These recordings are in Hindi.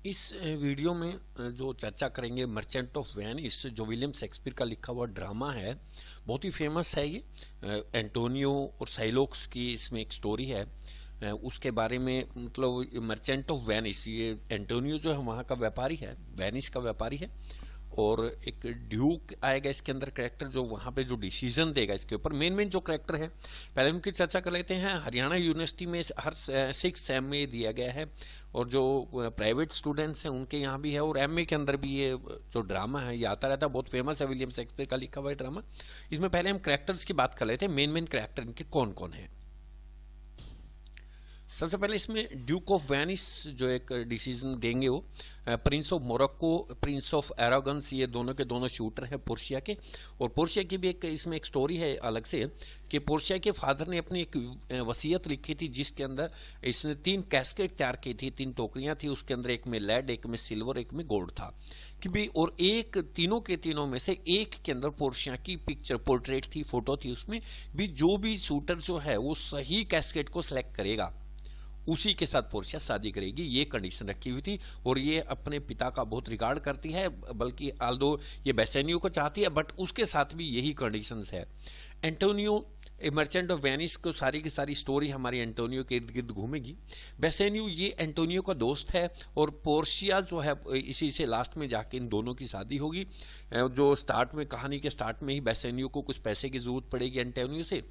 इस वीडियो में जो चर्चा करेंगे मर्चेंट ऑफ वेनिस, जो विलियम शेक्सपियर का लिखा हुआ ड्रामा है। बहुत ही फेमस है ये। एंटोनियो और साइलोक्स की इसमें एक स्टोरी है। उसके बारे में मतलब मर्चेंट ऑफ वेनिस, ये एंटोनियो जो है वहाँ का व्यापारी है, वेनिस का व्यापारी है। और एक ड्यूक आएगा इसके अंदर कैरेक्टर, जो वहाँ पे जो डिसीजन देगा इसके ऊपर। मेन जो कैरेक्टर है, पहले उनकी चर्चा कर लेते हैं। हरियाणा यूनिवर्सिटी में हर 6 सेम में दिया गया है, और जो प्राइवेट स्टूडेंट्स हैं उनके यहाँ भी है, और एमए के अंदर भी ये जो ड्रामा है ये आता रहता है। बहुत फेमस है, विलियम शेक्सपियर का लिखा हुआ है ड्रामा। इसमें पहले हम कैरेक्टर्स की बात कर लेते हैं, मेन कैरेक्टर इनके कौन कौन है। सबसे पहले इसमें ड्यूक ऑफ वेनिस जो एक डिसीजन देंगे, वो prince of Morocco, prince of Aragons, ये दोनों के दोनों शूटर हैं पोर्शिया के। और पोर्शिया की भी एक इसमें एक स्टोरी है अलग से, कि पोर्शिया के फादर ने अपनी एक वसीयत लिखी थी, जिसके अंदर इसने 3 कैस्केट तैयार की थी, 3 टोकरियां थी। उसके अंदर एक में लेड, एक में सिल्वर, एक में गोल्ड था कि भी, और एक तीनों के तीनों में से एक के अंदर पोर्शिया की पिक्चर, पोर्ट्रेट थी, फोटो थी। उसमें भी जो भी शूटर जो है वो सही कैस्केट को सिलेक्ट करेगा, उसी के साथ पोर्शिया शादी करेगी, ये कंडीशन रखी हुई थी। और ये अपने पिता का बहुत रिगार्ड करती है, बल्कि आल्दो ये बेसेनियो को चाहती है, बट उसके साथ भी यही कंडीशंस है। एंटोनियो, मर्चेंट ऑफ वेनिस को सारी की सारी स्टोरी हमारी एंटोनियो के इर्द गिर्द घूमेगी। बेसेनियो ये एंटोनियो का दोस्त है, और पोर्शिया जो है इसी से लास्ट में जाके इन दोनों की शादी होगी। जो स्टार्ट में, कहानी के स्टार्ट में ही बेसेनियो को कुछ पैसे की जरूरत पड़ेगी एंटोनियो से।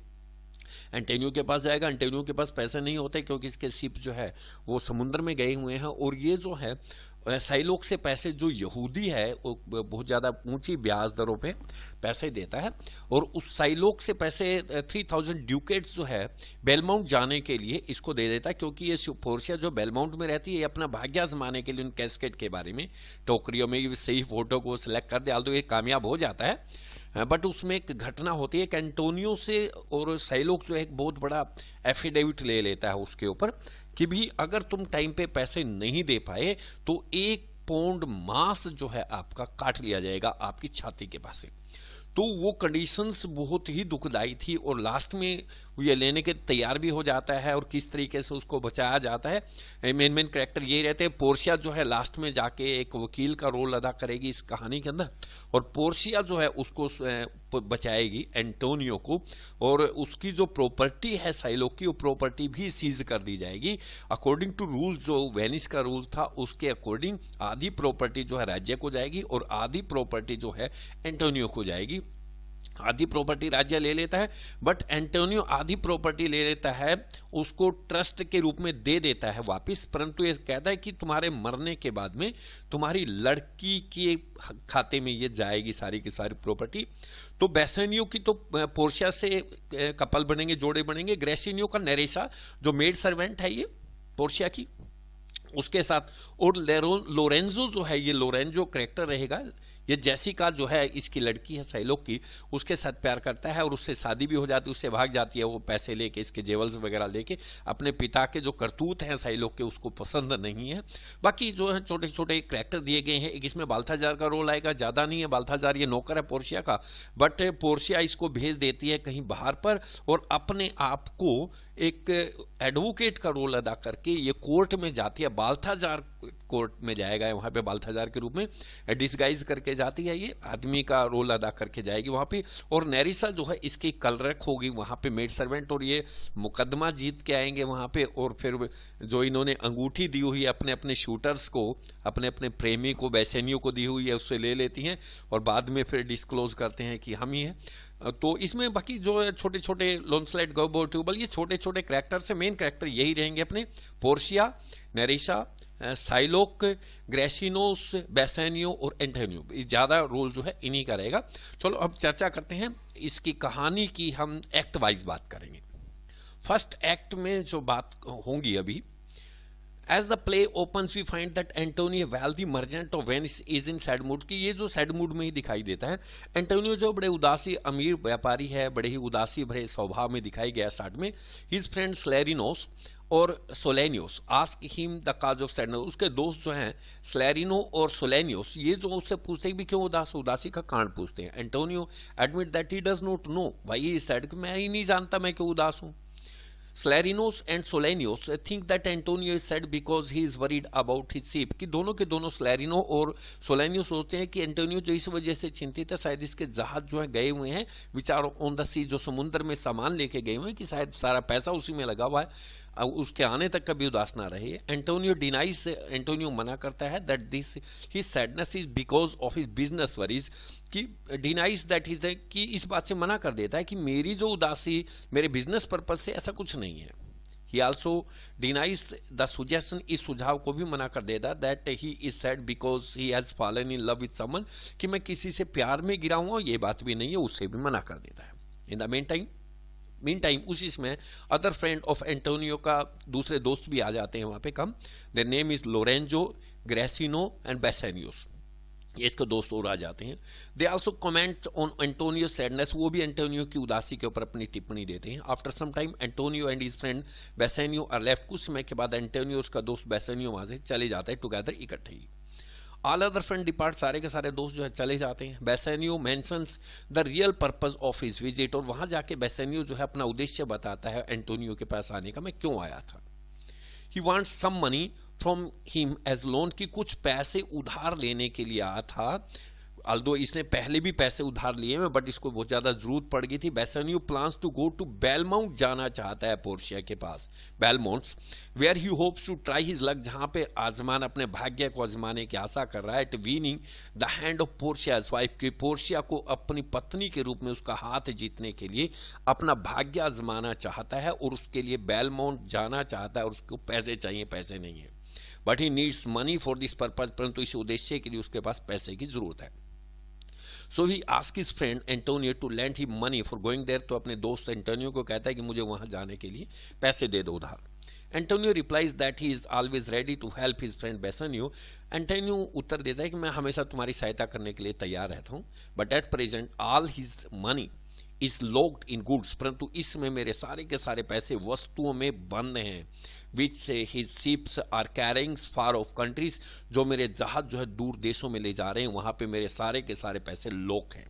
एंटोनियो के पास जाएगा, एंटोनियो के पास पैसे नहीं होते क्योंकि इसके शिप जो है वो समुद्र में गए हुए हैं। और ये जो है साइलोक से पैसे, जो यहूदी है वो बहुत ज़्यादा ऊंची ब्याज दरों पे पैसे देता है, और उस साइलोक से पैसे 3000 ड्यूकेट्स जो है बेलमाउंट जाने के लिए इसको दे देता है, क्योंकि ये पोर्शिया जो बेलमाउंट में रहती है, ये अपना भाग्य आजमाने के लिए उन कैस्केट के बारे में, टोकरियों में सही फोटो को सिलेक्ट कर दे, तो ये कामयाब हो जाता है। बट उसमें एक घटना होती है कि एंटोनियो से और साइलोक जो है एक बहुत बड़ा एफिडेविट ले लेता है उसके ऊपर, कि भी अगर तुम टाइम पे पैसे नहीं दे पाए तो 1 पाउंड मांस जो है आपका काट लिया जाएगा आपकी छाती के पास से। तो वो कंडीशंस बहुत ही दुखदाई थी, और लास्ट में ये लेने के तैयार भी हो जाता है, और किस तरीके से उसको बचाया जाता है। मेन कैरेक्टर यही रहते हैं। पोर्शिया जो है लास्ट में जाके एक वकील का रोल अदा करेगी इस कहानी के अंदर, और पोर्शिया जो है उसको बचाएगी एंटोनियो को, और उसकी जो प्रॉपर्टी है साइलोक की, वो प्रॉपर्टी भी सीज कर दी जाएगी। अकॉर्डिंग टू रूल, जो वेनिस का रूल था उसके अकॉर्डिंग आधी प्रॉपर्टी जो है राज्य को जाएगी, और आधी प्रॉपर्टी जो है एंटोनियो को जाएगी। आधी प्रॉपर्टी राज्य ले लेता है, बट एंटोनियो आधी प्रॉपर्टी ले लेता है, उसको ट्रस्ट के रूप में दे देता है वापिस, परंतु ये कहता है कि तुम्हारे मरने के बाद में तुम्हारी लड़की के खाते में ये जाएगी सारी की सारी प्रॉपर्टी। तो बेसेनियो की तो पोर्शिया से कपल बनेंगे, जोड़े बनेंगे। ग्रेसिनियो का नेरेसा, जो मेड सर्वेंट है ये पोर्शिया की, उसके साथ। और लोरेंजो जो है, ये लोरेंजो कैरेक्टर रहेगा, ये जेसिका जो है इसकी लड़की है साइलोक की, उसके साथ प्यार करता है, और उससे शादी भी हो जाती है, उससे भाग जाती है वो पैसे लेके, इसके जेवल्स वगैरह लेके। अपने पिता के जो करतूत हैं साइलोक के उसको पसंद नहीं है। बाकी जो है छोटे छोटे कैरेक्टर दिए गए हैं। एक इसमें बाल्थाजार का रोल आएगा, ज़्यादा नहीं है। बाल्थाजार ये नौकर है पोर्शिया का, बट पोर्शिया इसको भेज देती है कहीं बाहर पर, और अपने आप को एक एडवोकेट का रोल अदा करके ये कोर्ट में जाती है। बाल्थाजार कोर्ट में जाएगा वहाँ पे, बाल्थाजार के रूप में डिस्गाइज करके जाती है, ये आदमी का रोल अदा करके जाएगी वहाँ पे। और नेरिसा जो है इसकी कलरक होगी वहाँ पे, मेड सर्वेंट, और ये मुकदमा जीत के आएंगे वहाँ पे। और फिर जो इन्होंने अंगूठी दी हुई है अपने अपने शूटर्स को, अपने अपने प्रेमी को, बेसेनियो को दी हुई है, उससे ले लेती हैं, और बाद में फिर डिस्क्लोज करते हैं कि हम ही हैं। तो इसमें बाकी जो छोटे छोटे लोनस्लाइड, गर्बो, ट्यूबल, ये छोटे छोटे कैरेक्टर से मेन कैरेक्टर यही रहेंगे अपने, पोर्शिया, नेरिसा, साइलोक, ग्रेसिनोस, बेसेनियो और एंटोनियो। ज़्यादा रोल जो है इन्हीं का रहेगा। चलो अब चर्चा करते हैं इसकी कहानी की। हम एक्ट वाइज बात करेंगे। फर्स्ट एक्ट में जो बात होंगी अभी, As the play opens, we find that Antonio, wealthy merchant of Venice, is in sad mood, कि ये जो सैड मूड में ही दिखाई देता है। एंटोनियो जो बड़े उदासी अमीर व्यापारी है, बड़े ही उदासी भरे स्वभाव में दिखाई गया स्टार्ट में। हिज फ्रेंड स्लैरिनोस और Solanios ask him the cause of sadness, उसके दोस्त जो हैं स्लैरिनो और सोलेनियोस, ये जो उससे पूछते हैं भी क्यों उदास, उदासी का कारण पूछते हैं। Antonio admit that he does not know, भाई ये सैड, मैं ही नहीं जानता मैं क्यों उदास हूँ। Slarinos and Solanios think that Antonio is sad because he is worried about his ship, कि दोनों के दोनों स्लैरिनो और सोलेनियो सोचते हैं कि एंटोनियो जो इस वजह से चिंतित है, शायद इसके जहाज जो है गए हुए हैं, विचार ऑन द सी, जो समुद्र में सामान लेके गए हुए हैं, कि शायद सारा पैसा उसी में लगा हुआ है, अब उसके आने तक कभी उदास ना रहे। एंटोनियो मना करता है that this his sadness is because of his business worries, कि डिनाइज दैट हिज, कि इस बात से मना कर देता है कि मेरी जो उदासी मेरे बिजनेस पर्पज से ऐसा कुछ नहीं है। ही आल्सो डिनाइज द सुजेशन, इस सुझाव को भी मना कर देता that he is sad because he has fallen in love with someone, कि मैं किसी से प्यार में गिरा हूं, ये बात भी नहीं है, उससे भी मना कर देता है। इन द मीन टाइम उसी में अदर फ्रेंड ऑफ एंटोनियो का दूसरे दोस्त भी आ जाते हैं वहां पे कम। Their name is Lorenzo, Gratiano and Bassanios, ये इसके दोस्त और आ जाते हैं। They also comment on Antonio sadness, वो भी एंटोनियो की उदासी के ऊपर अपनी टिप्पणी देते हैं। After some time Antonio and his friend Bassanio are left, कुछ समय के बाद एंटोनियो उसका दोस्त बेसेनियो वहां से चले जाता है टुगेदर, इकट्ठे ही। ऑल अदर फ्रेंड डिपार्ट, सारे के सारे दोस्त जो है चले जाते हैं। Bassanio mentions the real purpose of his visit, और वहां जाके बेसेनियो जो है अपना उद्देश्य बताता है एंटोनियो के पास आने का, मैं क्यों आया था। He wants some money from him as loan, की कुछ पैसे उधार लेने के लिए आया था। अल्दो इसने पहले भी पैसे उधार लिए हैं, बट इसको बहुत ज्यादा जरूरत पड़ गई थी। Bassanio plans to go to Belmont, जाना चाहता है पोर्शिया के पास, Belmont's, where he hopes to try his luck, जहां पे आजमान अपने भाग्य को आजमाने की आशा कर रहा है। At winning the hand of Portia's wife, की पोर्शिया को अपनी पत्नी के रूप में उसका हाथ जीतने के लिए अपना भाग्य आजमाना चाहता है, और उसके लिए बेलमाउंट जाना चाहता है, और उसको पैसे चाहिए, पैसे नहीं है, but he needs money for this purpose, परंतु इस उद्देश्य के लिए उसके पास पैसे की जरूरत है। So he ask his friend Antonio to lend him money for going there, तो अपने दोस्त एंटोनियो को कहता है कि मुझे वहां जाने के लिए पैसे दे दो उधार। Antonio replies that he is always ready to help his friend Bassanio, Antonio उत्तर देता है कि मैं हमेशा तुम्हारी सहायता करने के लिए तैयार रहता हूं, but at present all his money is locked in goods, परंतु इसमें मेरे सारे के सारे पैसे वस्तुओं में बंद हैं, which his ships are carrying far off countries, जो मेरे जहाज जो है दूर देशों में ले जा रहे हैं, वहां पे मेरे सारे के सारे पैसे लॉक हैं।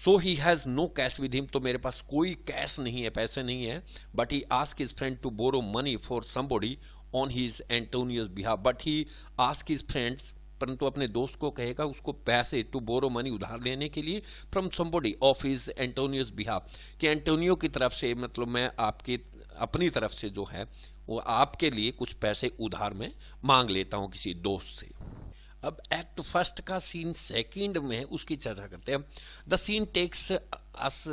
So he has no cash with him, तो मेरे पास कोई कैश नहीं है, पैसे नहीं है। But he ask his friend to borrow money for somebody on his Antonio's behalf, but he ask his friends, परंतु अपने दोस्त को कहेगा उसको पैसे टू बोरो मनी, उधार लेने के लिए, from somebody of his Antonio's behalf, कि एंटोनियो की तरफ से, मतलब मैं आपकी अपनी तरफ से जो है वो आपके लिए कुछ पैसे उधार में मांग लेता हूं किसी दोस्त से। अब एक्ट फर्स्ट का सीन सेकंड में उसकी चर्चा करते हैं। The scene takes us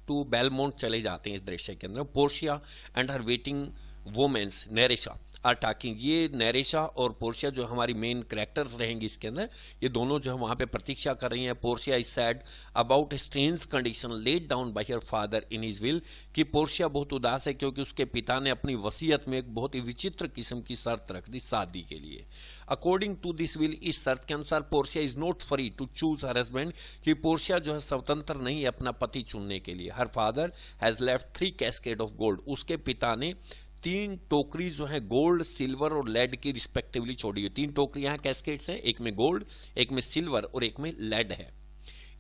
to Belmont, चले जाते हैं इस दृश्य के अंदर। Portia and her waiting womens Nerissa are talking, ये नेरेशा और पोर्शिया जो हमारी मेन कैरेक्टर्स रहेंगी इसके अंदर, ये दोनों जो है वहां पे प्रतीक्षा कर रही हैं। Portia is sad about strange condition laid down by her father in his will, कि पोर्शिया बहुत उदास है क्योंकि उसके पिता ने अपनी वसीयत में एक बहुत ही विचित्र किस्म की शर्त रख दी शादी के लिए। अकॉर्डिंग टू दिस विल, इस शर्त के अनुसार Portia is not free to choose her husband, कि पोर्शिया जो है स्वतंत्र नहीं है अपना पति चुनने के लिए। Her father has left 3 cascade of gold, उसके पिता ने 3 टोकरी जो है गोल्ड, सिल्वर और लेड की रिस्पेक्टिवली छोड़ी है। 3 टोकरियां हैं, कैस्केट्स हैं, एक में गोल्ड, एक में सिल्वर और एक में लेड है।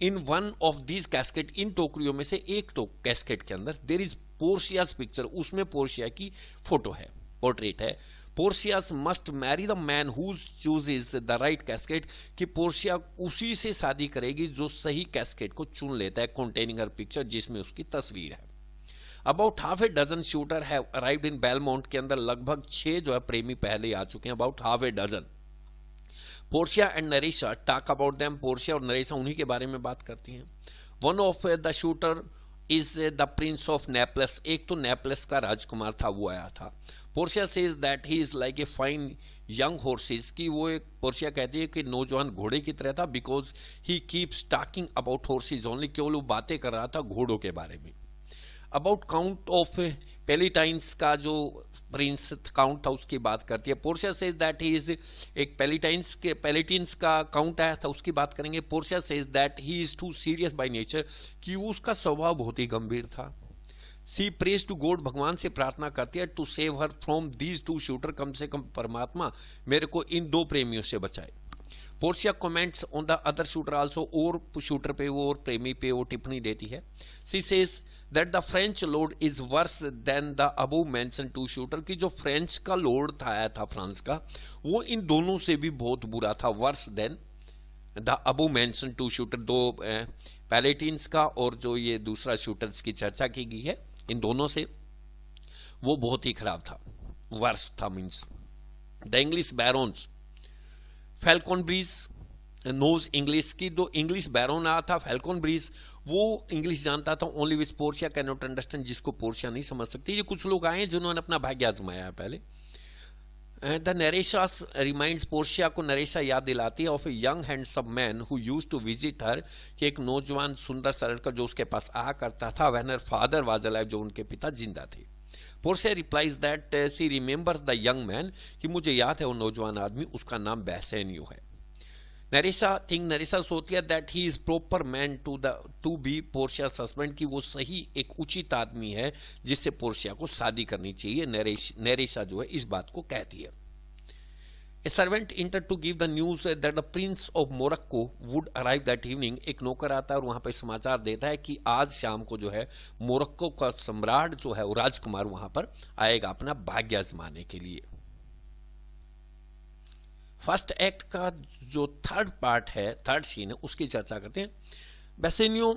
In one of these casket, इन टोकरियों में से एक कैस्केट के अंदर देयर इज पोर्शियाज पिक्चर, उसमें पोर्शिया की फोटो है, पोर्ट्रेट है। Portia's must marry the man who chooses the right casket, कि पोर्शिया उसी से शादी करेगी जो सही कैस्केट को चुन लेता है, कंटेनिंग हर पिक्चर, जिसमें उसकी तस्वीर है। About half a dozen suitor have arrived in Belmont, के अंदर लगभग 6 जो है प्रेमी पहले आ चुके हैं, about half a dozen. Portia and Nerissa talk about them, Portia और नरेशा उन्हीं के बारे में बात करती हैं। One of the suitor is the prince of Naples, एक तो नेपलस का राजकुमार था, वो आया था। Portia says that he is like a fine young horses, की वो एक, पोर्शिया कहती है कि नौजवान घोड़े की तरह था, because he keeps talking about horses only, केवल वो बातें कर रहा था घोड़ों के बारे में। अबाउट काउंट ऑफ पेलिटाइन्स का जो प्रिंस काउंट था उसकी बात करती है। Portia says that he is, एक पेलिटिन्स का काउंट आया था उसकी बात करेंगे। Portia says that he is too serious by nature, कि उसका स्वभाव बहुत ही गंभीर था। सी प्रेज टू गॉड, भगवान से प्रार्थना करती है, to save her from these 2 suitor, कम से कम परमात्मा मेरे को इन 2 प्रेमियों से बचाए। Portia comments on the other suitor also, और शूटर पे वो और प्रेमी पे वो टिप्पणी देती है। She says that the French lord is worse than the above mention two suitor, कि जो फ्रेंच का लोड था आया था फ्रांस का, वो इन दोनों से भी बहुत बुरा था, worse than the above mention two suitor, दो पैलेटिन्स का और जो ये दूसरा शूटर्स की चर्चा की गई है, इन दोनों से वो बहुत ही खराब था, वर्स था means. The English barons Falconbridge knows English, की दो इंग्लिश बैरोन आया था फैल्कन ब्रीज, वो इंग्लिश जानता था, only which Portia can not understand, जिसको पोर्शिया नहीं समझ सकती। ये कुछ लोग आए हैं जिन्होंने अपना भाग्य आजमाया है पहले। द नरेशा रिमाइंड्स, पोर्शिया को नरेशा याद दिलाती है of a young handsome man who used to visit her, कि एक नौजवान सुंदर सा लड़का जो उसके पास आया करता था, when her father was alive, जो उनके पिता जिंदा थे। Portia replies that she remembers the young man, कि मुझे याद है वो नौजवान आदमी, उसका नाम बेसेनियो है। नरेशा सोचती है that he is proper man to be Portia husband, की वो सही एक उचित आदमी है जिससे पोर्शिया को शादी करनी चाहिए। नरेशा जो है इस बात को कहती है। A servant enter to give the news that the prince of Morocco would arrive that evening, एक नौकर आता है और वहां पर समाचार देता है कि आज शाम को जो है मोरक्को का सम्राट जो है वो राजकुमार वहां पर आएगा अपना भाग्य आजमाने के लिए। फर्स्ट एक्ट का जो थर्ड पार्ट है, थर्ड सीन है, उसकी चर्चा करते हैं। Bassanio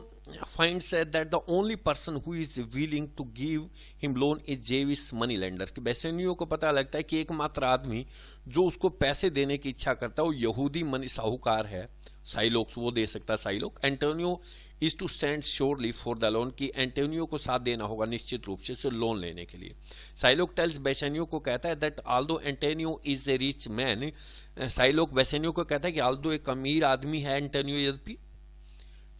finds that the only person who is willing to give him loan is Jewish money lender, कि बेसेनियो को पता लगता है कि एकमात्र आदमी जो उसको पैसे देने की इच्छा करता है वो यहूदी मनी साहूकार है, साइलोक्स, वो दे सकता है Shylock. Antonio is to stand surely for the loan, की एंटोनियो को साथ देना होगा निश्चित रूप से लोन लेने के लिए। साइलोक टेल्स बेसेनियो को कहता है that although Antonio is a rich man, Shylock Bassanio को कहता है कि आल्दो एक अमीर आदमी है एंटोनियो, यद्यपि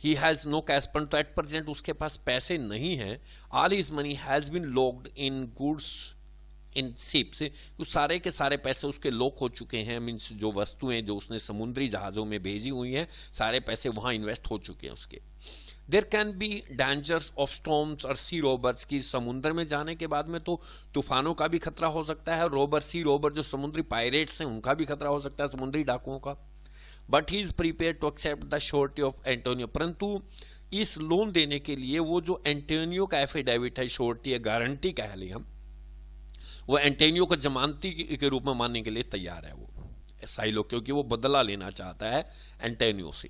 ही हैज नो कैश, परंतु एट प्रेजेंट उसके पास पैसे नहीं है। All his money has been locked in goods in ships, तो सारे के सारे पैसे उसके लॉक हो चुके हैं, मीन्स जो वस्तुएं जो उसने समुद्री जहाजों में भेजी हुई हैं, सारे पैसे वहां इन्वेस्ट हो चुके हैं उसके। There can be dangers of storms और सी रोबर्स, की समुद्र में जाने के बाद में तो तूफानों का भी खतरा हो सकता है, रोबर सी रोबर जो समुद्री पायरेट्स हैं उनका भी खतरा हो सकता है, समुद्री डाकुओं का। But he is prepare to accept the surety of Antonio, परंतु इस लोन देने के लिए वो जो एंटोनियो का एफिडेविट है, श्योरिटी है, गारंटी कह लें हम, वो एंटोनियो को जमानती के रूप में मानने के लिए तैयार है वो साइलोक, क्योंकि वो बदला लेना चाहता है एंटोनियो से।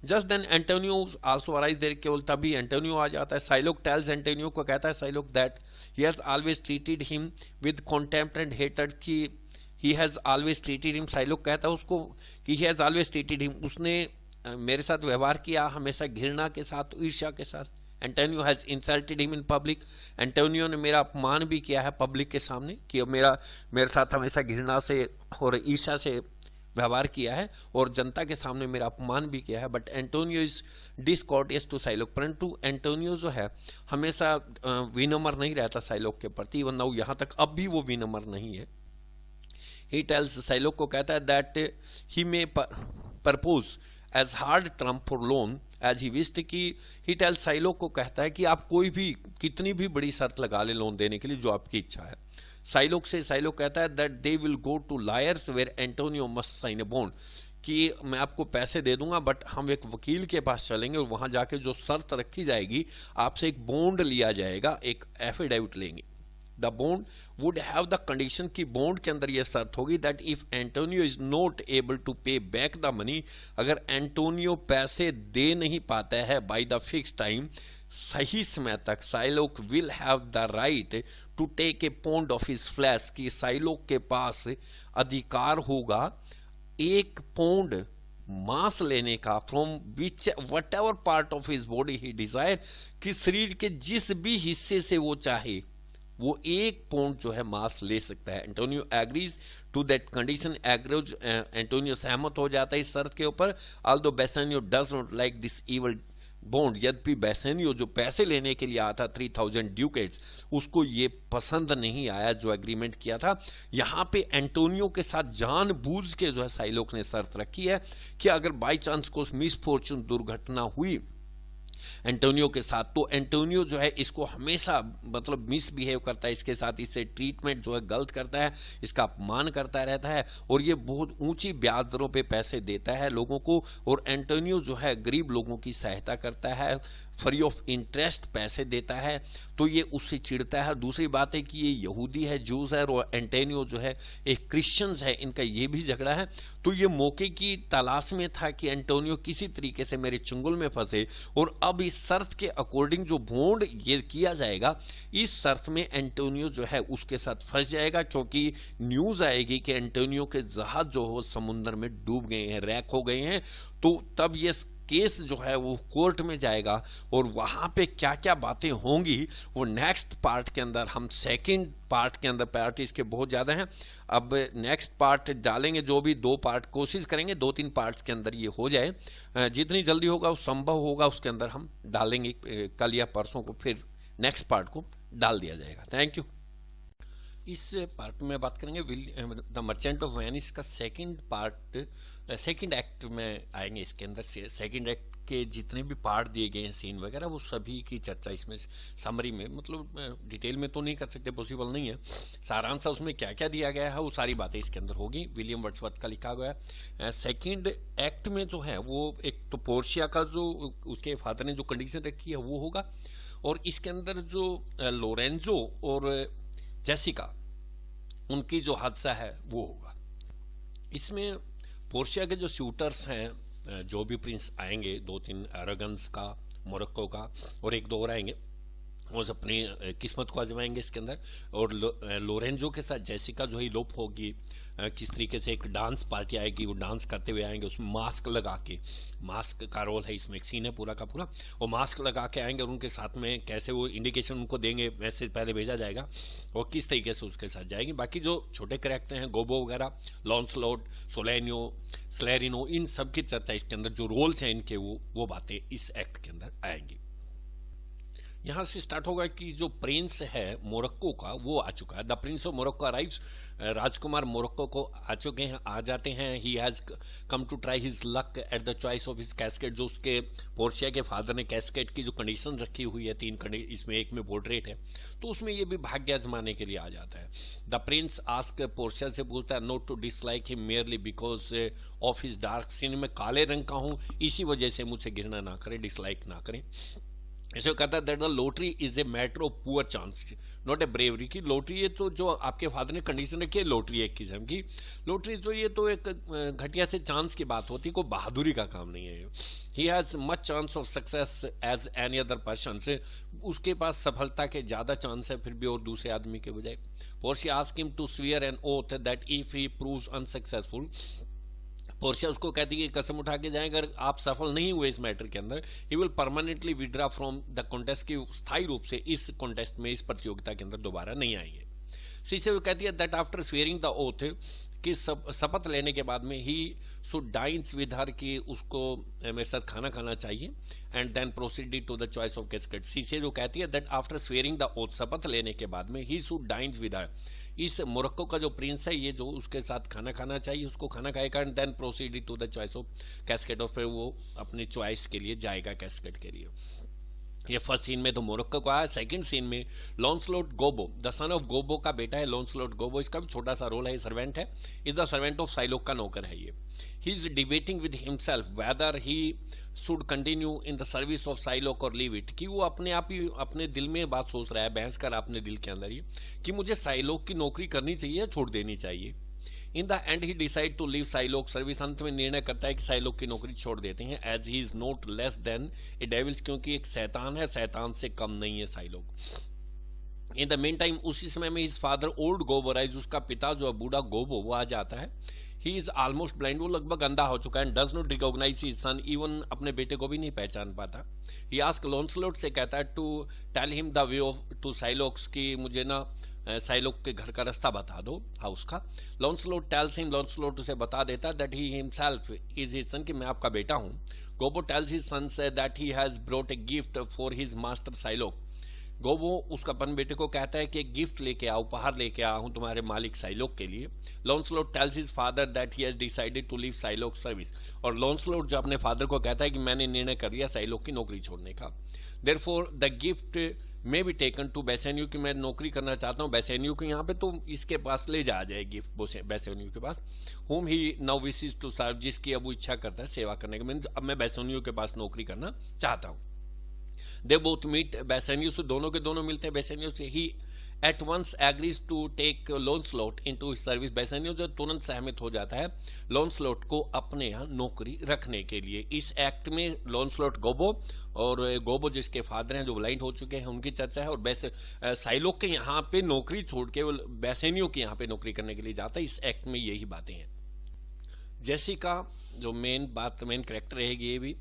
Just then Antonio also arise there, केवल तभी एंटोनियो आ जाता है। साइलोक टेल्स, एंटोनियो को कहता है Shylock that he has always treated him with contempt and hated, की he has always treated him, Shylock कहता है उसको कि he has always treated him, उसने मेरे साथ व्यवहार किया हमेशा घृणा के साथ, ईर्ष्या के साथ। Antonio has insulted him in public, Antonio ने मेरा अपमान भी किया है पब्लिक के सामने, कि मेरे साथ हमेशा घृणा से और ईर्ष्या से व्यवहार किया है और जनता के सामने मेरा अपमान भी किया है। बट एंटोनियो इज डिसकॉर्टियस टू साइलोक, परंतु एंटोनियो जो है हमेशा विनम्र नहीं रहता साइलोक के प्रति, वरना यहाँ तक अब भी वो विनम्र नहीं है। ही टेल्स, साइलोक को कहता है that he may propose as hard term for loan as he wished, की ही टेल्स, साइलोक को कहता है कि आप कोई भी कितनी भी बड़ी शर्त लगा ले लोन देने के लिए जो आपकी इच्छा है। साइलोक कहता है that they will go to lawyers where Antonio must sign a bond, कि मैं आपको पैसे दे दूंगा बट हम एक वकील के पास चलेंगे और वहां जाके जो शर्त रखी जाएगी, आपसे एक बॉन्ड लिया जाएगा, एक एफिडेविट लेंगे। The bond would have the condition, की बॉन्ड के अंदर यह शर्त होगी that if Antonio is not able to pay back the money, अगर एंटोनियो पैसे दे नहीं पाता है बाय द फिक्स टाइम, सही समय तक, Shylock will have the right to take a pound of his flesh, की साइलोक के पास अधिकार होगा एक पौंड मांस लेने का, from which whatever part of his body he desire, कि शरीर के जिस भी हिस्से से वो चाहे वो एक पौंड जो है मांस ले सकता है। Antonio agrees to that condition, Antonio सहमत हो जाता है इस शर्त के ऊपर। Although Bassanio does not like this evil bond, यद्यपि बेसेनियो जो पैसे लेने के लिए आया था 3000 ड्यूकेट्स, उसको ये पसंद नहीं आया जो एग्रीमेंट किया था। यहाँ पे एंटोनियो के साथ जानबूझ के जो है साइलोक ने शर्त रखी है कि अगर बाई चांस को मिसफॉर्चून दुर्घटना हुई एंटोनियो के साथ, तो एंटोनियो जो है इसको हमेशा मतलब मिसबिहेव करता है इसके साथ, इससे ट्रीटमेंट जो है गलत करता है, इसका अपमान करता रहता है और ये बहुत ऊंची ब्याज दरों पे पैसे देता है लोगों को। और एंटोनियो जो है गरीब लोगों की सहायता करता है, फ्री ऑफ इंटरेस्ट पैसे देता है तो ये उससे चिढ़ता है। दूसरी बात है कि ये यहूदी है, जूस है, और एंटोनियो जो है एक क्रिश्चियंस है, इनका ये भी झगड़ा है। तो ये मौके की तलाश में था कि एंटोनियो किसी तरीके से मेरे चंगुल में फंसे, और अब इस शर्त के अकॉर्डिंग जो बॉन्ड ये किया जाएगा, इस शर्त में एंटोनियो जो है उसके साथ फंस जाएगा, क्योंकि न्यूज आएगी कि एंटोनियो के जहाज जो हो समुद्र में डूब गए हैं, रैक हो गए हैं। तो तब ये केस जो है वो कोर्ट में जाएगा, और वहां पे क्या क्या बातें होंगी वो नेक्स्ट पार्ट के अंदर, हम सेकंड पार्ट के अंदर, पार्ट इसके बहुत ज्यादा हैं, अब नेक्स्ट पार्ट डालेंगे, जो भी 2 पार्ट कोशिश करेंगे 2-3 पार्ट्स के अंदर ये हो जाए, जितनी जल्दी होगा वो संभव होगा उसके अंदर हम डालेंगे, कल या परसों को फिर नेक्स्ट पार्ट को डाल दिया जाएगा। Thank you. इस पार्ट में बात करेंगे द मर्चेंट ऑफ वेनिस का सेकंड पार्ट, सेकंड एक्ट में आएंगे। इसके अंदर सेकंड एक्ट के जितने भी पार्ट दिए गए हैं, सीन वगैरह, वो सभी की चर्चा इसमें समरी में, मतलब डिटेल में तो नहीं कर सकते, पॉसिबल नहीं है, सारांश उसमें क्या क्या दिया गया है वो सारी बातें इसके अंदर होगी। विलियम वर्ड्सवर्थ का लिखा गया है। सेकंड एक्ट में जो है वो एक तो पोर्शिया का जो उसके फादर ने जो कंडीशन रखी है वो होगा, और इसके अंदर जो लोरेंजो और जेसिका उनकी जो हादसा है वो होगा। इसमें पोर्शिया के जो शूटर्स हैं, जो भी प्रिंस आएंगे, 2-3 अरागन्स का, मोरक्को का, और 1-2 और आएंगे, वो अपनी किस्मत को आजमाएंगे इसके अंदर। और लोरेंजो के साथ जेसिका जो ही लोप होगी, किस तरीके से एक डांस पार्टी आएगी, वो डांस करते हुए आएंगे, उसमें मास्क लगा के, मास्क का रोल है इसमें, एक सीन है पूरा का पूरा, वो मास्क लगा के आएंगे, और उनके साथ में कैसे वो इंडिकेशन उनको देंगे, मैसेज पहले भेजा जाएगा, और किस तरीके से उसके साथ जाएंगे। बाकी जो छोटे कैरेक्टर हैं, गोबो वगैरह, लॉन्सलॉट, सोलेनियो, स्लेरिनो, इन सब की चर्चा इसके अंदर, जो रोल्स हैं इनके, वो बातें इस एक्ट के अंदर आएंगी। यहां से स्टार्ट होगा कि जो प्रिंस है मोरक्को का वो आ चुका है। The prince of Morocco arrives, राजकुमार मोरक्को को आ चुके हैं, आ जाते हैं। He has come to try his luck at the choice of his casket, जो उसके पोर्शिया के फादर ने कैस्केट की जो कंडीशन रखी हुई है, 3 इसमें एक में पोर्ट्रेट है, तो उसमें ये भी भाग्य आजमाने के लिए आ जाता है। द प्रिंस आस्क, पोर्शिया से पूछता है, not to dislike him merely because of his dark skin, मैं काले रंग का हूं इसी वजह से मुझसे घृणा ना करें, डिसलाइक ना करें। इसे कहता है that the lottery is a matter of poor chance, not a bravery. की लॉटरी है तो जो आपके फादर ने कंडीशन रखी है, लॉटरी एक किस्म की लॉटरी, तो ये तो एक घटिया से चांस की बात होती है, कोई बहादुरी का काम नहीं है। He has much chance of success as any other person, से उसके पास सफलता के ज्यादा चांस है फिर भी और दूसरे आदमी के बजाय। Portia ask him to swear an oath that if he proves unsuccessful, Portia उसको कहती है कि कसम उठा के जाए, अगर आप सफल नहीं हुए इस मैटर के अंदर, he will permanently withdraw from the contest, की स्थायी रूप से इस कॉन्टेस्ट में, इस प्रतियोगिता के अंदर दोबारा नहीं आएंगे। सीसे वो कहती है that after swearing the oath, कि शपथ लेने के बाद में he should dines with her, की उसको मेरे साथ खाना खाना चाहिए, and then proceed to the choice of casket. सीसे जो कहती है that after swearing the oath, शपथ लेने के बाद में he should dines with her, इस मोरक्को का जो प्रिंस है ये जो उसके साथ खाना खाना चाहिए, उसको खाना खाएगा, and then proceed to the choice of casket, और फिर वो अपनी चॉइस के लिए जाएगा कैस्केट के लिए। ये फर्स्ट सीन में तो मोरक्को का है। सेकंड सीन में लॉन्सलॉट गोबो, द सन ऑफ गोबो का बेटा है लॉन्सलॉट गोबो, इसका भी छोटा सा रोल है, सर्वेंट है, is the servant of Shylock का नौकर है ये। He is debating with himself whether he should continue in the service of Shylock और लीव इट, कि वो अपने आप ही अपने दिल में बात सोच रहा है, बहस कर अपने दिल के अंदर ही, कि मुझे साइलोक की नौकरी करनी चाहिए या छोड़ देनी चाहिए। In the end he decide to leave Shylock service, अंत में निर्णय करता है कि साइलोक की नौकरी छोड़ देते हैं, as he is not less than a devils, क्योंकि एक शैतान है, शैतान से कम नहीं है Shylock. In the main time, उसी समय में his father old Gobbo rise, उसका पिता जो बूढ़ा गोबो वो आ जाता है। ही इज ऑलमोस्ट ब्लाइंड, वो लगभग अंधा हो चुका है, does not recognize his son, even अपने बेटे को भी नहीं पहचान पाता। ही आस्क लॉन्सलॉट से कहता है to tell him the way of to Shylock's, की मुझे ना साइलोक के घर का रास्ता बता दो, हाउस का। लॉन्सलॉट टेल्स हिम, लॉन्सलॉट उसे बता देता that he himself is his son, कि मैं आपका बेटा हूं। गोबो टेल्स हिज सन से that he has brought a gift for his master Shylock, Gobbo उसका अपन बेटे को कहता है कि एक गिफ्ट लेके आ, उपहार लेके आ हूं तुम्हारे मालिक साइलोक के लिए। Launcelot tells his father that he has decided to leave Shylock service, और लॉन्सलॉट जो अपने फादर को कहता है कि मैंने निर्णय कर लिया साइलोक की नौकरी छोड़ने का। Therefore the gift may be taken to Bassanio, की मैं नौकरी करना चाहता हूँ बेसेन्यू के यहाँ पे, तो इसके पास ले जा जाए गिफ्ट बेसेन्यू के पास। Whom he now wishes to serve, जिसकी अब वो इच्छा करता है सेवा करने की, अब मैं बेसेन्यू के पास नौकरी करना चाहता हूँ। दे बोथ मीट बेसेनियस, दोनों के दोनों मिलते हैं बेसेनियस से। He at once agrees to take Launcelot into his service, Bassanio जो तुरंत सहमत हो जाता है लॉन्सलॉट को अपने यहाँ नौकरी रखने के लिए। इस एक्ट में लॉन्सलॉट गोबो और गोबो जिसके फादर हैं जो ब्लाइंड हो चुके हैं उनकी चर्चा है, और साइलोक के यहाँ पे नौकरी छोड़ के वो बेसेनियो के यहाँ पे नौकरी करने के लिए जाता है। इस एक्ट में यही बातें हैं। जेसिका जो मेन कैरेक्टर रहेगी, ये भी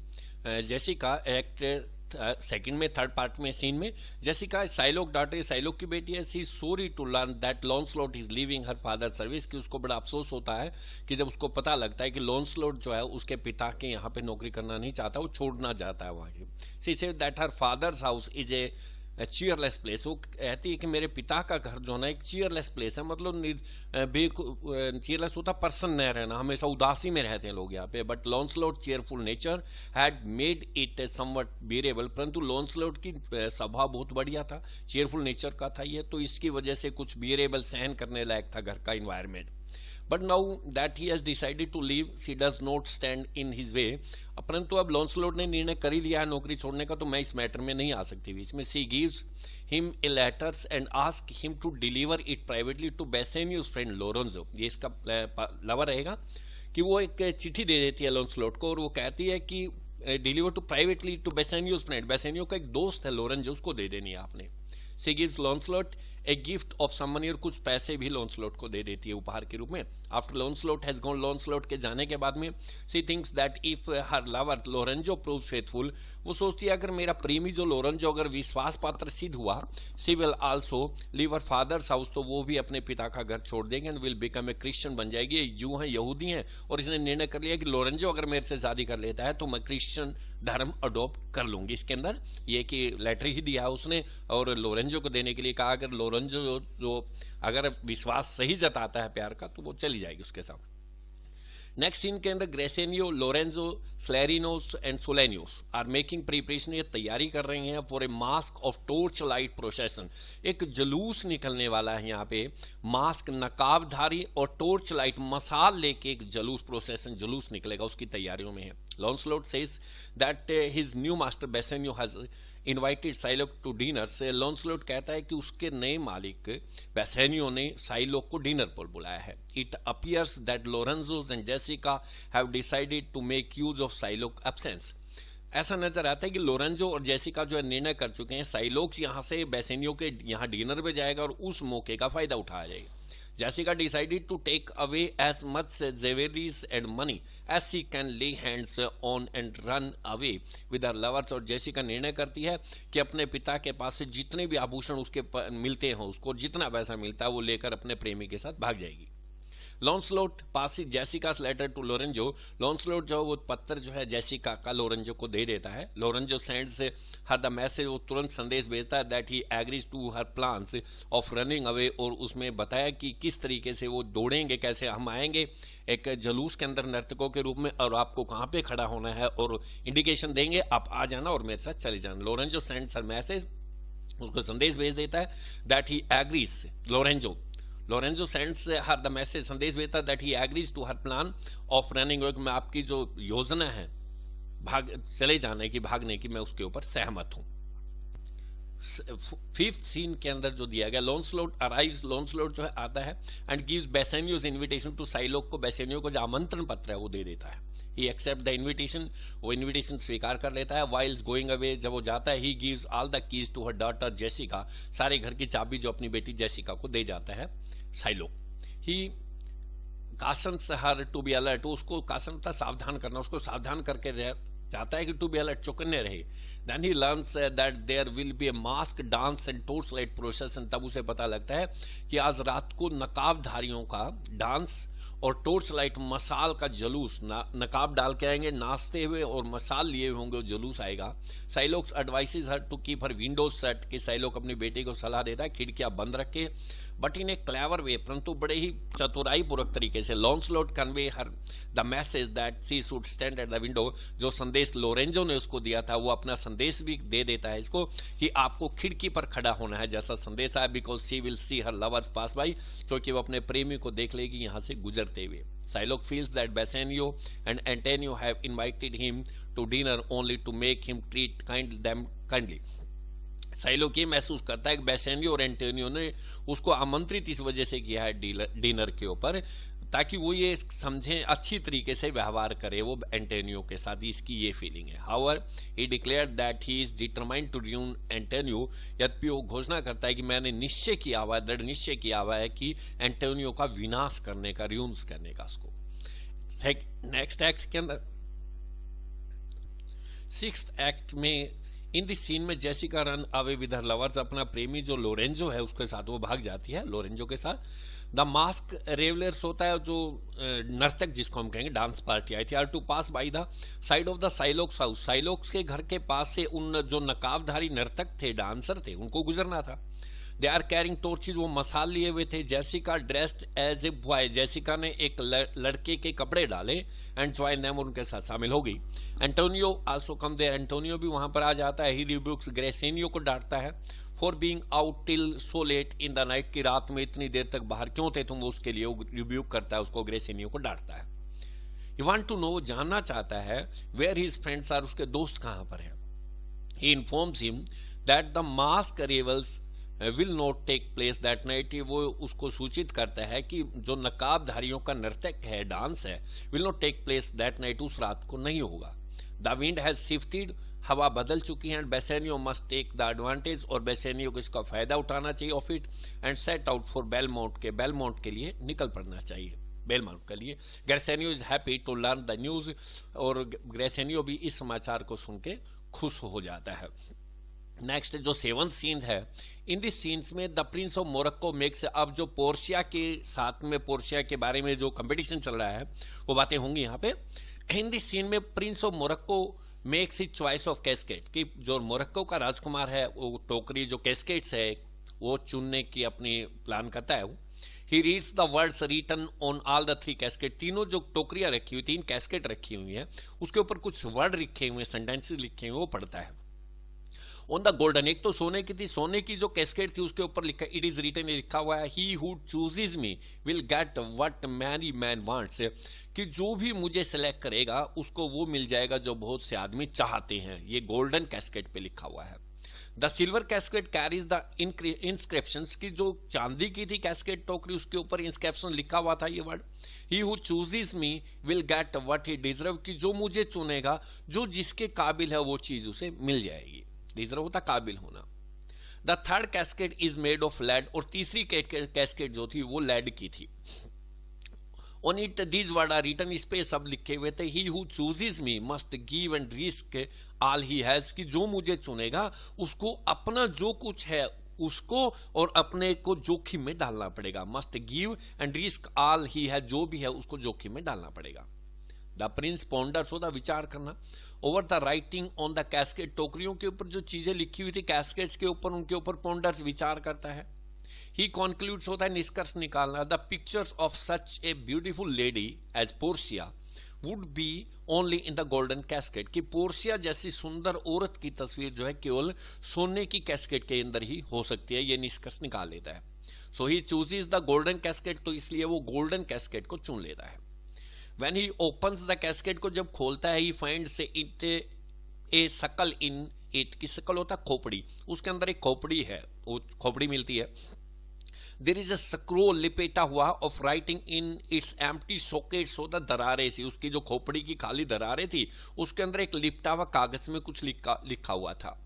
जेसिका एक्ट सेकंड में थर्ड पार्ट में सीन में जेसिका साइलोक डॉटर, साइलोक की बेटी है। She sorry to learn that Launcelot is leaving her father service, कि उसको बड़ा अफसोस होता है कि जब उसको पता लगता है कि लॉन्सलॉट जो है उसके पिता के यहाँ पे नौकरी करना नहीं चाहता, वो छोड़ना चाहता है वहाँ की। She says that her father's house is a cheerless place, वो कहती है कि मेरे पिता का घर जो है ना एक चीयरलेस प्लेस है, मतलब चीयरलेस होता पर्सन न रहना, हमेशा उदासी में रहते हैं लोग यहाँ पे। But Launcelot cheerful nature had made it somewhat bearable, परंतु लॉन्सलॉट की स्वभाव बहुत बढ़िया था, चीयरफुल नेचर का था ये, तो इसकी वजह से कुछ बियरेबल सहन करने लायक था घर का environment. But now that he has decided to leave she does not stand in his way, परंतु अब लॉन्सलॉट ने निर्णय कर ही लिया है नौकरी छोड़ने का, तो मैं इस मैटर में नहीं आ सकती बीच में। She gives him a letters and ask him to deliver it privately to Bassanio's friend Lorenzo, ये इसका लवर रहेगा कि वो एक चिट्ठी दे देती है लॉन्सलॉट को, और वो कहती है कि deliver to privately to Bassanio's friend, Bassanio का एक दोस्त है लोरेंजो, उसको दे देनी है आपने। She gives Launcelot a gift of some money, और कुछ पैसे भी लॉन्सलॉट को दे देती है उपहार के रूप में। After Launcelot has gone, Launcelot के जाने के बाद में she thinks that if her lover Lorenzo prove faithful, वो सोचती है अगर मेरा प्रेमी जो लोरेंजो अगर विश्वास पात्र सिद्ध हुआ, she will also leave her father's house, तो वो भी अपने पिता का घर छोड़ देंगे, and will become a Christian, बन जाएगी। यूं है यहूदी हैं, और इसने निर्णय कर लिया कि लोरेंजो अगर मेरे से शादी कर लेता है तो मैं क्रिश्चियन धर्म अडॉप्ट कर लूंगी। इसके अंदर ये कि लेटर ही दिया उसने और लोरेंजो को देने के लिए कहा, अगर लोरेंजो जो अगर विश्वास सही जताता है प्यार का तो वो चली जाएगी उसके साथ। नेक्स्ट सीन के अंदर Gratiano, Lorenzo, Salarino and Solanio are making preparation, ये तैयारी कर रही हैं for a mask of torch light procession, एक जुलूस निकलने वाला है यहाँ पे, मास्क नकाबधारी और टॉर्च लाइट मसाल लेके एक जुलूस प्रोसेशन जुलूस निकलेगा, उसकी तैयारियों में है। Launcelot says that his new master Bassanio has invited Shylock to dinner, से लॉन्सलॉट कहता है कि उसके नए मालिक बेसेनियो ने साइलोक को डिनर पर बुलाया है। It appears that Lorenzo and Jessica have decided to make use of Shylock absence, ऐसा नजर आता है कि लोरेंजो और जेसिका जो है निर्णय कर चुके हैं साइलोक यहाँ से बेसेनियो के यहाँ डिनर पे जाएगा और उस मौके का फायदा उठाया जाएगा। Jessica decided to take away as much jewelries and money as she can lay hands on and run away with her lovers, और जेसिका निर्णय करती है कि अपने पिता के पास से जितने भी आभूषण उसके मिलते हैं, उसको जितना पैसा मिलता है वो लेकर अपने प्रेमी के साथ भाग जाएगी। लॉन्सलॉट पासिंग जेसिकास लेटर टू लोरेंजो, लॉन्सलॉट जो वो पत्र जो है जेसिका का लोरेंजो को दे देता है। Lorenzo sends her the message, वो तुरंत संदेश भेजता है that he agrees to her plans of running away, और उसमें बताया कि किस तरीके से वो दौड़ेंगे, कैसे हम आएंगे एक जुलूस के अंदर नर्तकों के रूप में, और आपको कहाँ पे खड़ा होना है और इंडिकेशन देंगे, आप आ जाना और मेरे साथ चले जाना। लोरेंजो सेंड्स हर मैसेज, उसको संदेश भेज देता है that he agrees, Lorenzo sends her the message, संदेश भेजता है that he agrees to her plan of running, में आपकी जो योजना है भाग चले जाने की, भागने की, मैं उसके ऊपर सहमत हूं। फिफ्थ सीन के अंदर जो दिया गया, लॉन्सलॉट अराइव्स, लॉन्सलॉट जो है आता है एंड गिव्स बेसेनियोस इन्विटेशन टू साइलोक को, बेसेनियो को जो आमंत्रण पत्र है वो दे देता है। ही एक्सेप्ट द इन्विटेशन, वो इन्विटेशन स्वीकार कर लेता है। वाइल्स गोइंग अवे, जब वो जाता है, he gives all the keys to her daughter Jessica, सारे घर की चाबी जो अपनी बेटी जेसिका को दे जाता है साइलोक। ही कासन्स हर टू बी अलर्ट, उसको कासन था सावधान करना, उसको सावधान करके चाहता है कि टू बी अलर्ट, चौकन्ने रहे। Then he learns that there will be a mask dance and torch light procession, तब उसे पता लगता है कि आज रात को नकाबधारियों का डांस और टॉर्च लाइट मसाल का जुलूस, नकाब डाल के आएंगे नाचते हुए और मसाल लिए हुए होंगे, जुलूस आएगा। Shylock advises her to keep her windows set, कि साइलोक अपनी बेटी को सलाह देता है खिड़कियां बंद रखे, बट इन ए क्लेवर वे, परंतु बड़े ही चतुराई पूर्वक तरीके से। Launcelot convey her the message that she should stand at the window, जो संदेश लोरेंजो ने उसको दिया था वो अपना संदेश भी दे देता है इसको कि आपको खिड़की पर खड़ा होना है, जैसा संदेश आया, because she will see her lovers pass by, क्योंकि वो अपने प्रेमी को देख लेगी यहाँ से गुजरते हुए। Shylock feels that Bassanio and Antonio have invited him to dinner only to make him treat kind them kindly. Shylock ये महसूस करता है कि बेसेनियो और एंटोनियो ने उसको आमंत्रित इस वजह से किया है डिनर के ऊपर, ताकि वो ये समझें, अच्छी तरीके से व्यवहार करे वो एंटोनियो के साथ, इसकी ये फीलिंग है। However he declared that he is determined to ruin Antonio, यद्यपि वो घोषणा करता है कि मैंने निश्चय किया हुआ है, दृढ़ निश्चय किया हुआ है कि एंटोनियो का विनाश करने का, र्यून्स करने का उसको। नेक्स्ट एक्ट के अंदर, सिक्स्थ एक्ट में, इन दिस सीन में Jessica run away with her lovers, अपना प्रेमी जो लोरेंजो है उसके साथ वो भाग जाती है, लोरेंजो के साथ। द मास्क रेवलर्स होता है जो नर्तक जिसको हम कहेंगे, डांस पार्टी आई थी, are to pass by the side of the Shylock's house, Shylock's के घर के पास से उन जो नकाबधारी नर्तक थे, डांसर थे, उनको गुजरना था। दे आर कैरिंग टॉर्चेज, वो मसाल लिए हुए थे। Jessica dressed as a boy, Jessica ने एक लड़के के कपड़े डाले, एंड ज्वाइन देम, उनके साथ शामिल हो गई। Antonio also come there, Antonio भी वहां पर आ जाता है। ही रिब्यूक्स ग्रेसेनियो को डांटता है for being out till so let in the night, की रात में इतनी देर तक बाहर क्यों थे तुम, उसके लिए वो रिब्यूक करता है उसको, ग्रेसेनियो को डांटता है। यू वांट टू नो, जानना चाहता है वेयर हिज फ्रेंड्स आर, उसके दोस्त कहां पर हैं। He informs him that the mask revels will not take place that night, वो उसको सूचित करता है कि जो नकाबधारियों का नर्तक है, डांस है, will not take place that night, उस रात को नहीं होगा। द विंड हैज शिफ्टेड, हवा बदल चुकी है, and Bassanio must take the advantage, और बेसेनियो को इसका फायदा उठाना चाहिए of it, and set out for Belmont के, बेलमाउंट के लिए निकल पड़ना चाहिए, बेलमाउंट के लिए। Gratiano is happy to learn the news, और ग्रेसेनियो भी इस समाचार को सुन के खुश हो जाता है। नेक्स्ट जो सेवंथ सीन है, इन दिस सीन्स में the prince of Morocco makes, अब जो पोर्शिया के साथ में, पोर्शिया के बारे में जो कंपटीशन चल रहा है वो बातें होंगी यहाँ पे। इन दिस सीन में Prince of Morocco makes his choice of casket, कि जो मोरक्को का राजकुमार है वो टोकरी जो कैस्केट्स है वो चुनने की अपनी प्लान करता है। वो he reads the words written on all the three casket, तीनों जो टोकरियां रखी हुई, 3 कैस्केट रखी हुई है, उसके ऊपर कुछ वर्ड लिखे हुए, सेंटेंसेस लिखे हुए, वो पढ़ता है। ऑन द गोल्डन, एक तो सोने की थी, सोने की जो कैस्केट थी उसके ऊपर लिखा, इट इज रिटन, लिखा हुआ है, he who chooses me will get what many man wants, कि जो भी मुझे सेलेक्ट करेगा उसको वो मिल जाएगा जो बहुत से आदमी चाहते हैं, ये गोल्डन कैस्केट पे लिखा हुआ है। The silver casket carries the inscription, की जो चांदी की थी कैस्केट टोकरी, उसके ऊपर इंस्क्रिप्शन लिखा हुआ था ये word, he who chooses me will get what he deserve, कि जो मुझे चुनेगा, जो जिसके काबिल है वो चीज उसे मिल जाएगी, डिजर्व होता काबिल होना। The third casket is made of lead, और तीसरी कैस्केट जो थी वो लेड की थी। On it these word are written, इस पे सब लिखे हुए थे, he who chooses me must give and risk all he has, कि जो मुझे चुनेगा उसको अपना जो कुछ है उसको और अपने को जोखिम में डालना पड़ेगा, must give and risk all ही है, जो भी है उसको जोखिम में डालना पड़ेगा। द प्रिंस पॉन्डर्स होता विचार करना, over the writing on the casket, टोकरियों के ऊपर जो चीजें लिखी हुई थी कैस्केट्स के ऊपर, उनके ऊपर पॉन्डर्स विचार करता है। ही कॉन्क्लूड्स होता है निष्कर्ष निकालना, the pictures of such a beautiful lady as Portia would be only in the golden casket, कि पोर्शिया जैसी सुंदर औरत की तस्वीर जो है केवल सोने की कैस्केट के अंदर ही हो सकती है, ये निष्कर्ष निकाल लेता है। So he chooses the golden casket, तो इसलिए वो गोल्डन कैस्केट को चुन लेता है। When he opens the casket को जब खोलता है, he finds it a शकल in it, की शकल होता खोपड़ी, उसके अंदर एक खोपड़ी है, वो खोपड़ी मिलती है। There is a scroll लिपेटा हुआ of writing in its empty sockets, होता दरारें सी, उसकी जो खोपड़ी की खाली दरारें थी उसके अंदर एक लिपटा हुआ कागज में कुछ लिखा हुआ था।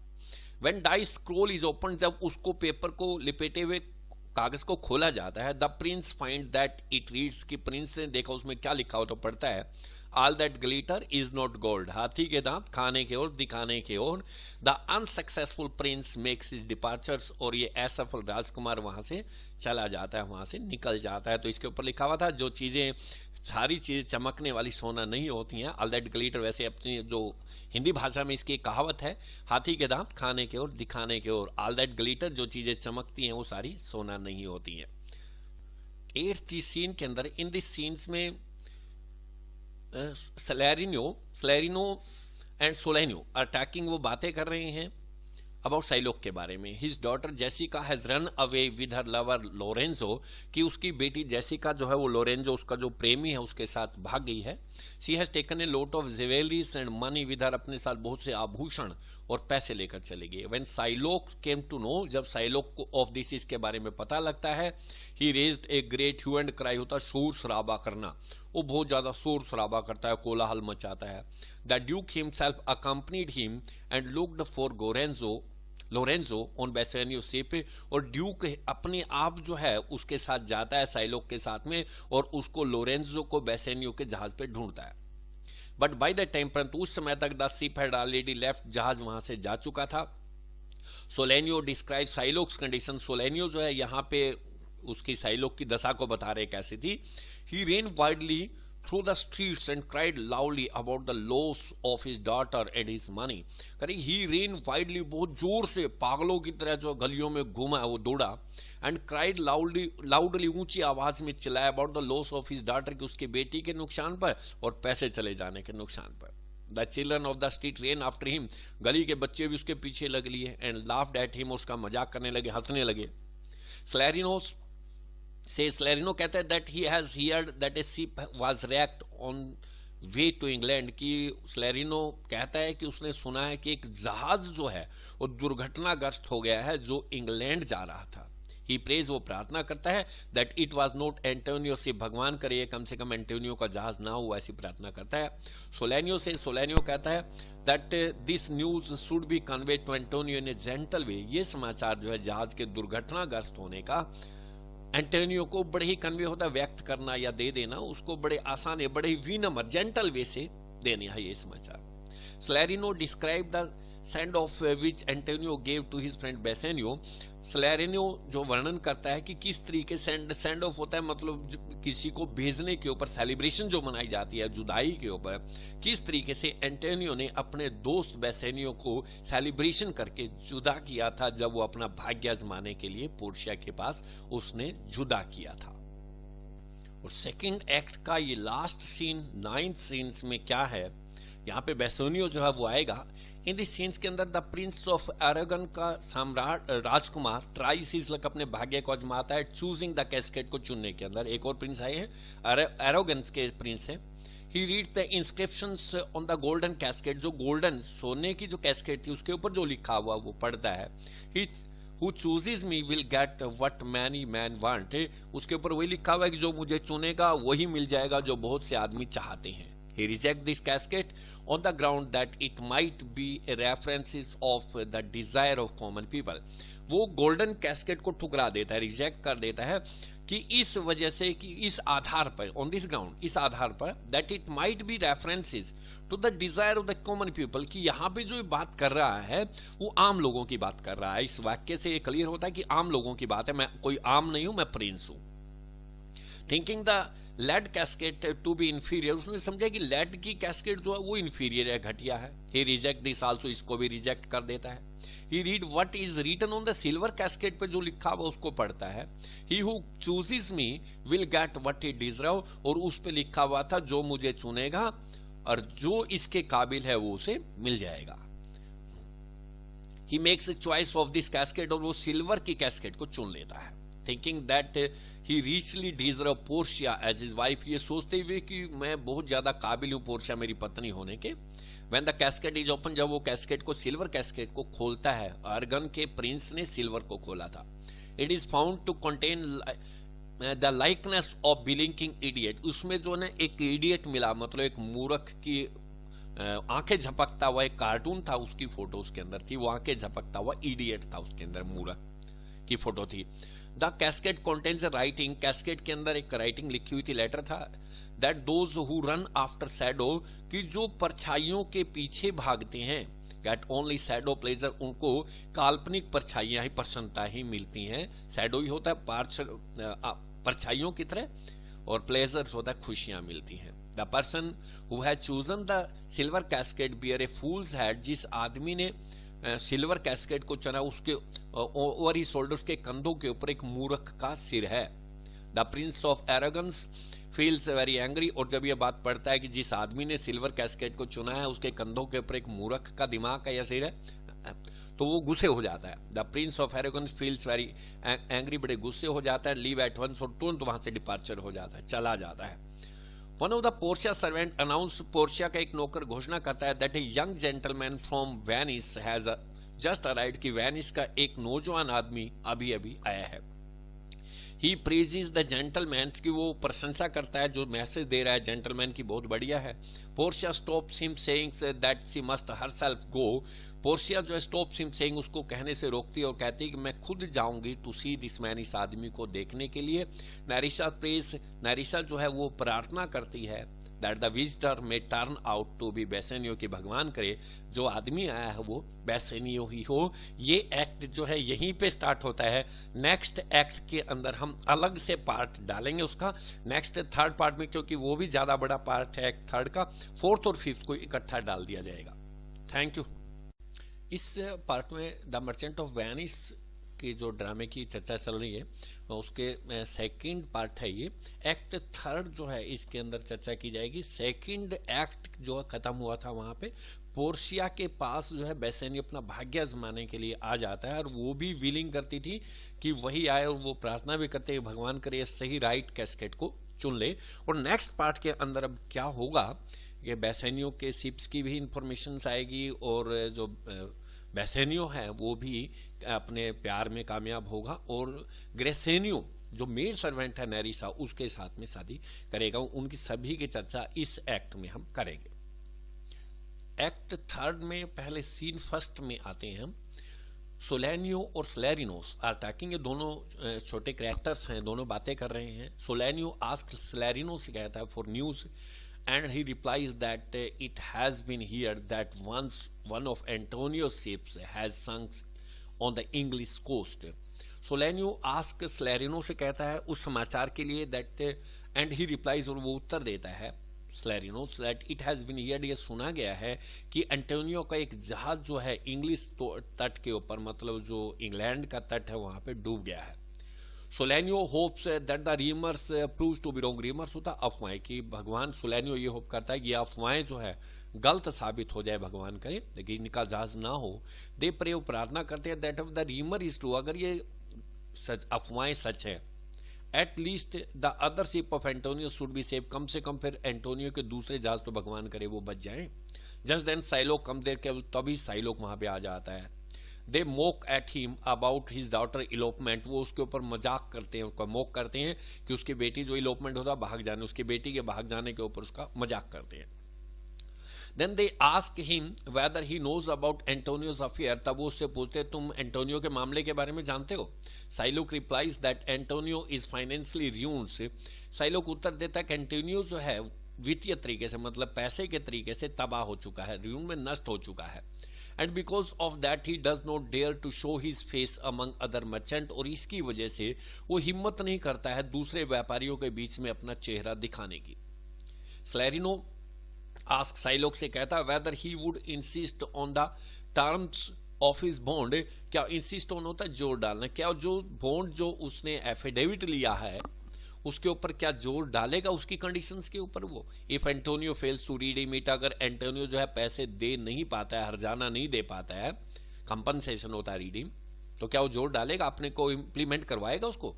When die scroll is opened, जब उसको पेपर को लिपेटे हुए कागज को खोला जाता है, the Prince find that it reads, की प्रिंस ने देखा उसमें क्या लिखा हो तो पढ़ता है, all that glitter is not gold, हाथी के दांत खाने के और दिखाने के और। The unsuccessful Prince makes his departures, और ये असफल राजकुमार वहां से चला जाता है, वहां से निकल जाता है। तो इसके ऊपर लिखा हुआ था जो चीजें, सारी चीजें चमकने वाली सोना नहीं होती हैं, ऑल दैट ग्लिटर, वैसे अपनी जो हिंदी भाषा में इसकी एक कहावत है, हाथी के दांत खाने के और दिखाने के और, ऑल दैट ग्लिटर, जो चीजें चमकती हैं वो सारी सोना नहीं होती हैं। 8th सीन के अंदर, इन दिस सीन्स में सलैरिनो एंड सोलेनियो अटैकिंग, वो बातें कर रहे हैं अबाउट साइलोक के बारे में। His daughter Jessica has run away with her lover Lorenzo, कि उसकी बेटी जेसिका जो है वो लोरेंजो उसका जो प्रेमी है उसके साथ भाग गई है। She has taken a lot of jewelleries and money with her, अपने साथ बहुत से आभूषण और पैसे लेकर चले गए। व्हेन साइलोक केम टू नो, जब साइलोक को ऑफ दिस इसके बारे में पता लगता है, he raised a great hue and cry, होता शोर शराबा करना, वो बहुत ज्यादा शोर शराबा करता है, कोलाहल मचाता है। The Duke himself accompanied him and looked for Lorenzo on Bassanio ship, और ड्यूक अपने आप जो है उसके साथ जाता है साइलोक के साथ में, और उसको लोरेंजो को बेसेनियो के जहाज पे ढूंढता है। बट बाय द टाइम, परंतु उस समय तक the ship had already left, जहाज वहां से जा चुका था। सोलेनियो डिस्क्राइब साइलोक्स कंडीशन, सोलेनियो जो है यहाँ पे उसकी साइलोक की दशा को बता रहे कैसी थी। He ran widely through the streets and cried loudly about the loss of his daughter and his money. करें he ran widely, बहुत जोर से पागलों की तरह जो गलियों में घूमा वो दौड़ा, and cried loudly ऊंची आवाज में चिल्लाया about the loss of his daughter, कि उसके बेटी के नुकसान पर और पैसे चले जाने के नुकसान पर। The children of the street ran after him, गली के बच्चे भी उसके पीछे लग लिए, and laughed at him, उसका मजाक करने लगे, हंसने लगे। स्लैरिनो कहता है that he has heard that a ship was wrecked on way to England, कि स्लैरिनो कहता है कि उसने सुना है कि एक जहाज जो है वो दुर्घटनाग्रस्त हो गया है जो इंग्लैंड जा रहा था। ही प्रेज, वो प्रार्थना करता है that it was not Antonio ship, भगवान करे कम से कम एंटोनियो का जहाज ना हो, ऐसी प्रार्थना करता है। सोलेनियो कहता है that this news should be convey to Antonio in a gentle way, ये समाचार जो है जहाज के दुर्घटनाग्रस्त होने का एंटोनियो को बड़े ही कन्वे होता है, व्यक्त करना या दे देना, उसको बड़े आसान है, बड़े ही विनम्र जेंटल वे से देना है ये समाचार। Salarino describe the send off which Antonio gave to his friend Bassanio, Salarino जो वर्णन करता है कि किस तरीके सेंड ऑफ होता है, मतलब किसी को भेजने के ऊपर, सेलिब्रेशन जो मनाई जाती है जुदाई के ऊपर, किस तरीके से एंटोनियो ने अपने दोस्त बेसेनियो को सेलिब्रेशन करके जुदा किया था जब वो अपना भाग्य आजमाने के लिए पोर्शिया के पास उसने जुदा किया था। और सेकंड एक्ट का ये लास्ट सीन 9th सीन्स में क्या है, यहाँ पे बेसेनियो जो है वो आएगा। इन दिस सीन्स के अंदर द प्रिंस ऑफ एरागन का सम्राट राजकुमार ट्राइस हिज लक, अपने भाग्य को आजमाता है, चूजिंग द कैस्केट को चुनने के अंदर। एक और प्रिंस आए हैं, एरोगन्स के प्रिंस है। He read the inscriptions on the golden casket, जो गोल्डन सोने की जो कैस्केट थी उसके ऊपर जो लिखा हुआ वो पढ़ता है। ही Who chooses me will get what many men want, उसके ऊपर वही लिखा हुआ है कि जो मुझे चुनेगा वही मिल जाएगा जो बहुत से आदमी चाहते हैं। He reject this casket on the ground that it might be a references of the desire of common people. वो गोल्डन कैस्केट को ठुकरा देता है, रिजेक्ट कर देता है कि इस वजह से, कि इस आधार पर, ऑन दिस ग्राउंड, इस आधार पर, that it might be references to the desire of the common people, कि यहाँ पे जो बात कर रहा है वो आम लोगों की बात कर रहा है। इस वाक्य से ये क्लियर होता है कि आम लोगों की बात है, मैं कोई आम नहीं हूं, मैं प्रिंस हूं। Thinking the lead casket to be inferior, उसने समझा कि लेड की कैस्केट जो है वो इंफीरियर है, घटिया है। ही रिजेक्ट दिस आल्सो, इसको भी रिजेक्ट कर देता है। He read what is written on the silver casket पे जो लिखा हुआ उसको पढ़ता है। He who chooses me will get what he deserve, और उस पे लिखा हुआ था जो मुझे चुनेगा और जो इसके काबिल है वो उसे मिल जाएगा। He makes a choice of this casket, और वो सिल्वर की कैस्केट को चुन लेता है। Thinking that he richly deserve Portia as his wife, ये सोचते हुए कि मैं बहुत ज्यादा काबिल हूं पोर्शिया मेरी पत्नी होने के। When the casket is open, जब वो कैस्केट को, सिल्वर कैस्केट को खोलता है, अर्गन के प्रिंस ने सिल्वर को खोला था। It is found to contain the likeness of blinking idiot, उसमें जो है एक इडियट मिला, मतलब एक मूर्ख की आंखें झपकता हुआ एक कार्टून था, उसकी फोटो उसके अंदर थी, वो आंखें झपकता हुआ इडियट था उसके अंदर, मूर्ख की फोटो थी। The casket contains writing, casket के अंदर एक राइटिंग लिखी हुई थी, लेटर था, that those who run after shadow, कि जो परछाइयों के पीछे भागते हैं, गेट ओनली शैडो प्लेजर, उनको काल्पनिक परछाइयां ही, प्रसन्नता ही मिलती हैं। शैडो ही होता है परछाइयों की तरह, और प्लेजर्स होता है खुशियां मिलती हैं। The person who has chosen the silver casket bear a fool's head, जिस आदमी ने सिल्वर कैस्केट को चुना उसके ओवर ही शोल्डर्स के कंधों के ऊपर एक मूर्ख का सिर है। The prince of Arragon feels very angry, और जब यह बात पढ़ता है कि जिस आदमी ने सिल्वर कैस्केट को चुना है उसके कंधों के ऊपर एक मूर्ख का दिमाग का या सिर है, तो वो गुस्से हो जाता है। The prince of Arragon feels very angry, बड़े गुस्से हो जाता है। लीव एट वंस, और तुरंत वहां से डिपार्चर हो जाता है, चला जाता है। One of the Portia servant announce, Portia का एक नौकर घोषणा करता है that a young gentleman from Venice has just arrived, कि वेनिस का एक नौजवान आदमी अभी अभी आया है। ही प्रेजेस द जेंटलमैन, की वो प्रशंसा करता है, जो मैसेज दे रहा है जेंटलमैन की बहुत बढ़िया है। Portia stops him saying that she must herself go, Portia जो है स्टॉप्स हिम सेइंग, उसको कहने से रोकती है और कहती है कि मैं खुद जाऊंगी टू सी दिस मैन, इस आदमी को देखने के लिए। नैरिशा प्रेस, नैरिशा जो है वो प्रार्थना करती है that the visitor may turn out to be Bassanio, की भगवान करे जो आदमी आया है वो बेसेनियो ही हो। ये एक्ट जो है यहीं पे स्टार्ट होता है। नेक्स्ट एक्ट के अंदर हम अलग से पार्ट डालेंगे उसका, नेक्स्ट थर्ड पार्ट में, क्योंकि वो भी ज्यादा बड़ा पार्ट है थर्ड का। फोर्थ और फिफ्थ को इकट्ठा डाल दिया जाएगा। Thank you. इस पार्ट में द मर्चेंट ऑफ वेनिस की जो ड्रामे की चर्चा चल रही है उसके सेकंड पार्ट है ये। एक्ट थर्ड जो है इसके अंदर चर्चा की जाएगी। सेकंड एक्ट जो खत्म हुआ था वहां पे पोर्शिया के पास जो है बेसेनी अपना भाग्य आजमाने के लिए आ जाता है, और वो भी विलिंग करती थी कि वही आए, और वो प्रार्थना भी करते हैं भगवान करे सही राइट कैस्केट को चुन ले। और नेक्स्ट पार्ट के अंदर अब क्या होगा, ये बेसेनियो के शिप्स की भी इंफॉर्मेशन आएगी, और जो बेसेनियो है वो भी अपने प्यार में कामयाब होगा, और ग्रेसेनियो जो मेड सर्वेंट है नैरिसा उसके साथ में शादी करेगा। उनकी सभी की चर्चा इस एक्ट में हम करेंगे। एक्ट थर्ड में पहले सीन फर्स्ट में आते हैं हम। सोलेनियो और स्लैरिनोस आर टॉकिंग, ये दोनों छोटे कैरेक्टर्स हैं, दोनों बातें कर रहे हैं। सोलेनियो आस्क स्लैरिनोस से कहता है for news, and he replies that it has been heard that once one of Antonio's ships has sunk on the English coast. Solenio asks Slarino से कहता है उस समाचार के लिए that and he replies, और वो उत्तर देता है Slarino that it has been heard, ये सुना गया है कि एंटोनियो का एक जहाज जो है इंग्लिश तट के ऊपर, मतलब जो इंग्लैंड का तट है वहां पे डूब गया है। Solanio hopes that the rumours proves to be wrong, rumours होता अफवाहें, कि भगवान सोलेनियो ये होप करता है कि ये अफवाहें जो है गलत साबित हो जाए, भगवान करे लेकिन इनका जहाज ना हो। दे प्रे, प्रार्थना करते हैं that of the rumour is true, अगर ये अफवाहें सच है, at least the other ship of Antonio should be safe, कम से कम फिर एंटोनियो के दूसरे जहाज तो भगवान करे वो बच जाए। जस्ट देन साइलोक कम देर के तभी साइलोक वहां पे आ जाता है। They mock at him about his daughter elopement, वो उसके ऊपर मजाक करते हैं, उसका मोक करते हैं कि उसकी बेटी जो इलोपमेंट होता है भाग जाने, उसकी बेटी के भाग जाने के ऊपर उसका मजाक करते हैं। Then they ask him whether he knows about Antonio's affair, तब वो उससे पूछते तुम एंटोनियो के मामले के बारे में जानते हो। Shylock replies that Antonio is financially ruined, Shylock उत्तर देता है कि एंटोनियो जो है वित्तीय तरीके से, मतलब पैसे के तरीके से तबाह हो चुका है, रूइन में नष्ट हो चुका है। And because of that he does not dare to show his face among other merchant, और इसकी वजह से वो हिम्मत नहीं करता है दूसरे व्यापारियों के बीच में अपना चेहरा दिखाने की। स्लैरिनो आस्क, साइलोक से कहता weather he would insist on the terms of his bond, क्या इंसिस्ट ऑन होता है जोर डालना, क्या जो बॉन्ड जो उसने एफिडेविट लिया है उसके ऊपर क्या जोर डालेगा उसकी कंडीशंस के ऊपर वो। If Antonio fails to redeem it, अगर एंटोनियो जो है पैसे दे नहीं पाता है, हर्जाना नहीं दे पाता है, कंपनसेशन होता है रिडीम, तो क्या वो जोर डालेगा, अपने को इंप्लीमेंट करवाएगा उसको।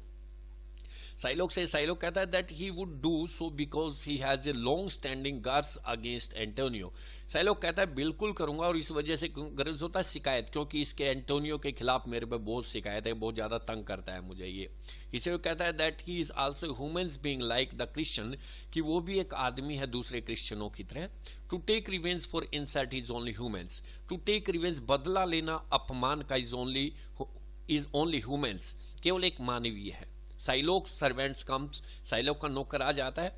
साइलोक से, साइलोक कहता है that he would do so because he has a long standing grudge against Antonio, Shylock कहता है बिल्कुल करूंगा, और इस वजह से गर्ज होता है शिकायत, क्योंकि इसके एंटोनियो के खिलाफ मेरे पे बहुत शिकायत है, बहुत ज्यादा तंग करता है मुझे ये। इसे वो कहता है that he is also humans being like the Christian, कि वो भी एक आदमी है दूसरे क्रिश्चियनों की तरह। To take revenge for insult is only humans, to take revenge बदला लेना अपमान का इज ओनली ह्यूमंस, केवल एक मानवीय है। साइलोक सर्वेंट्स कम्स, साइलोक का नौकर आ जाता है।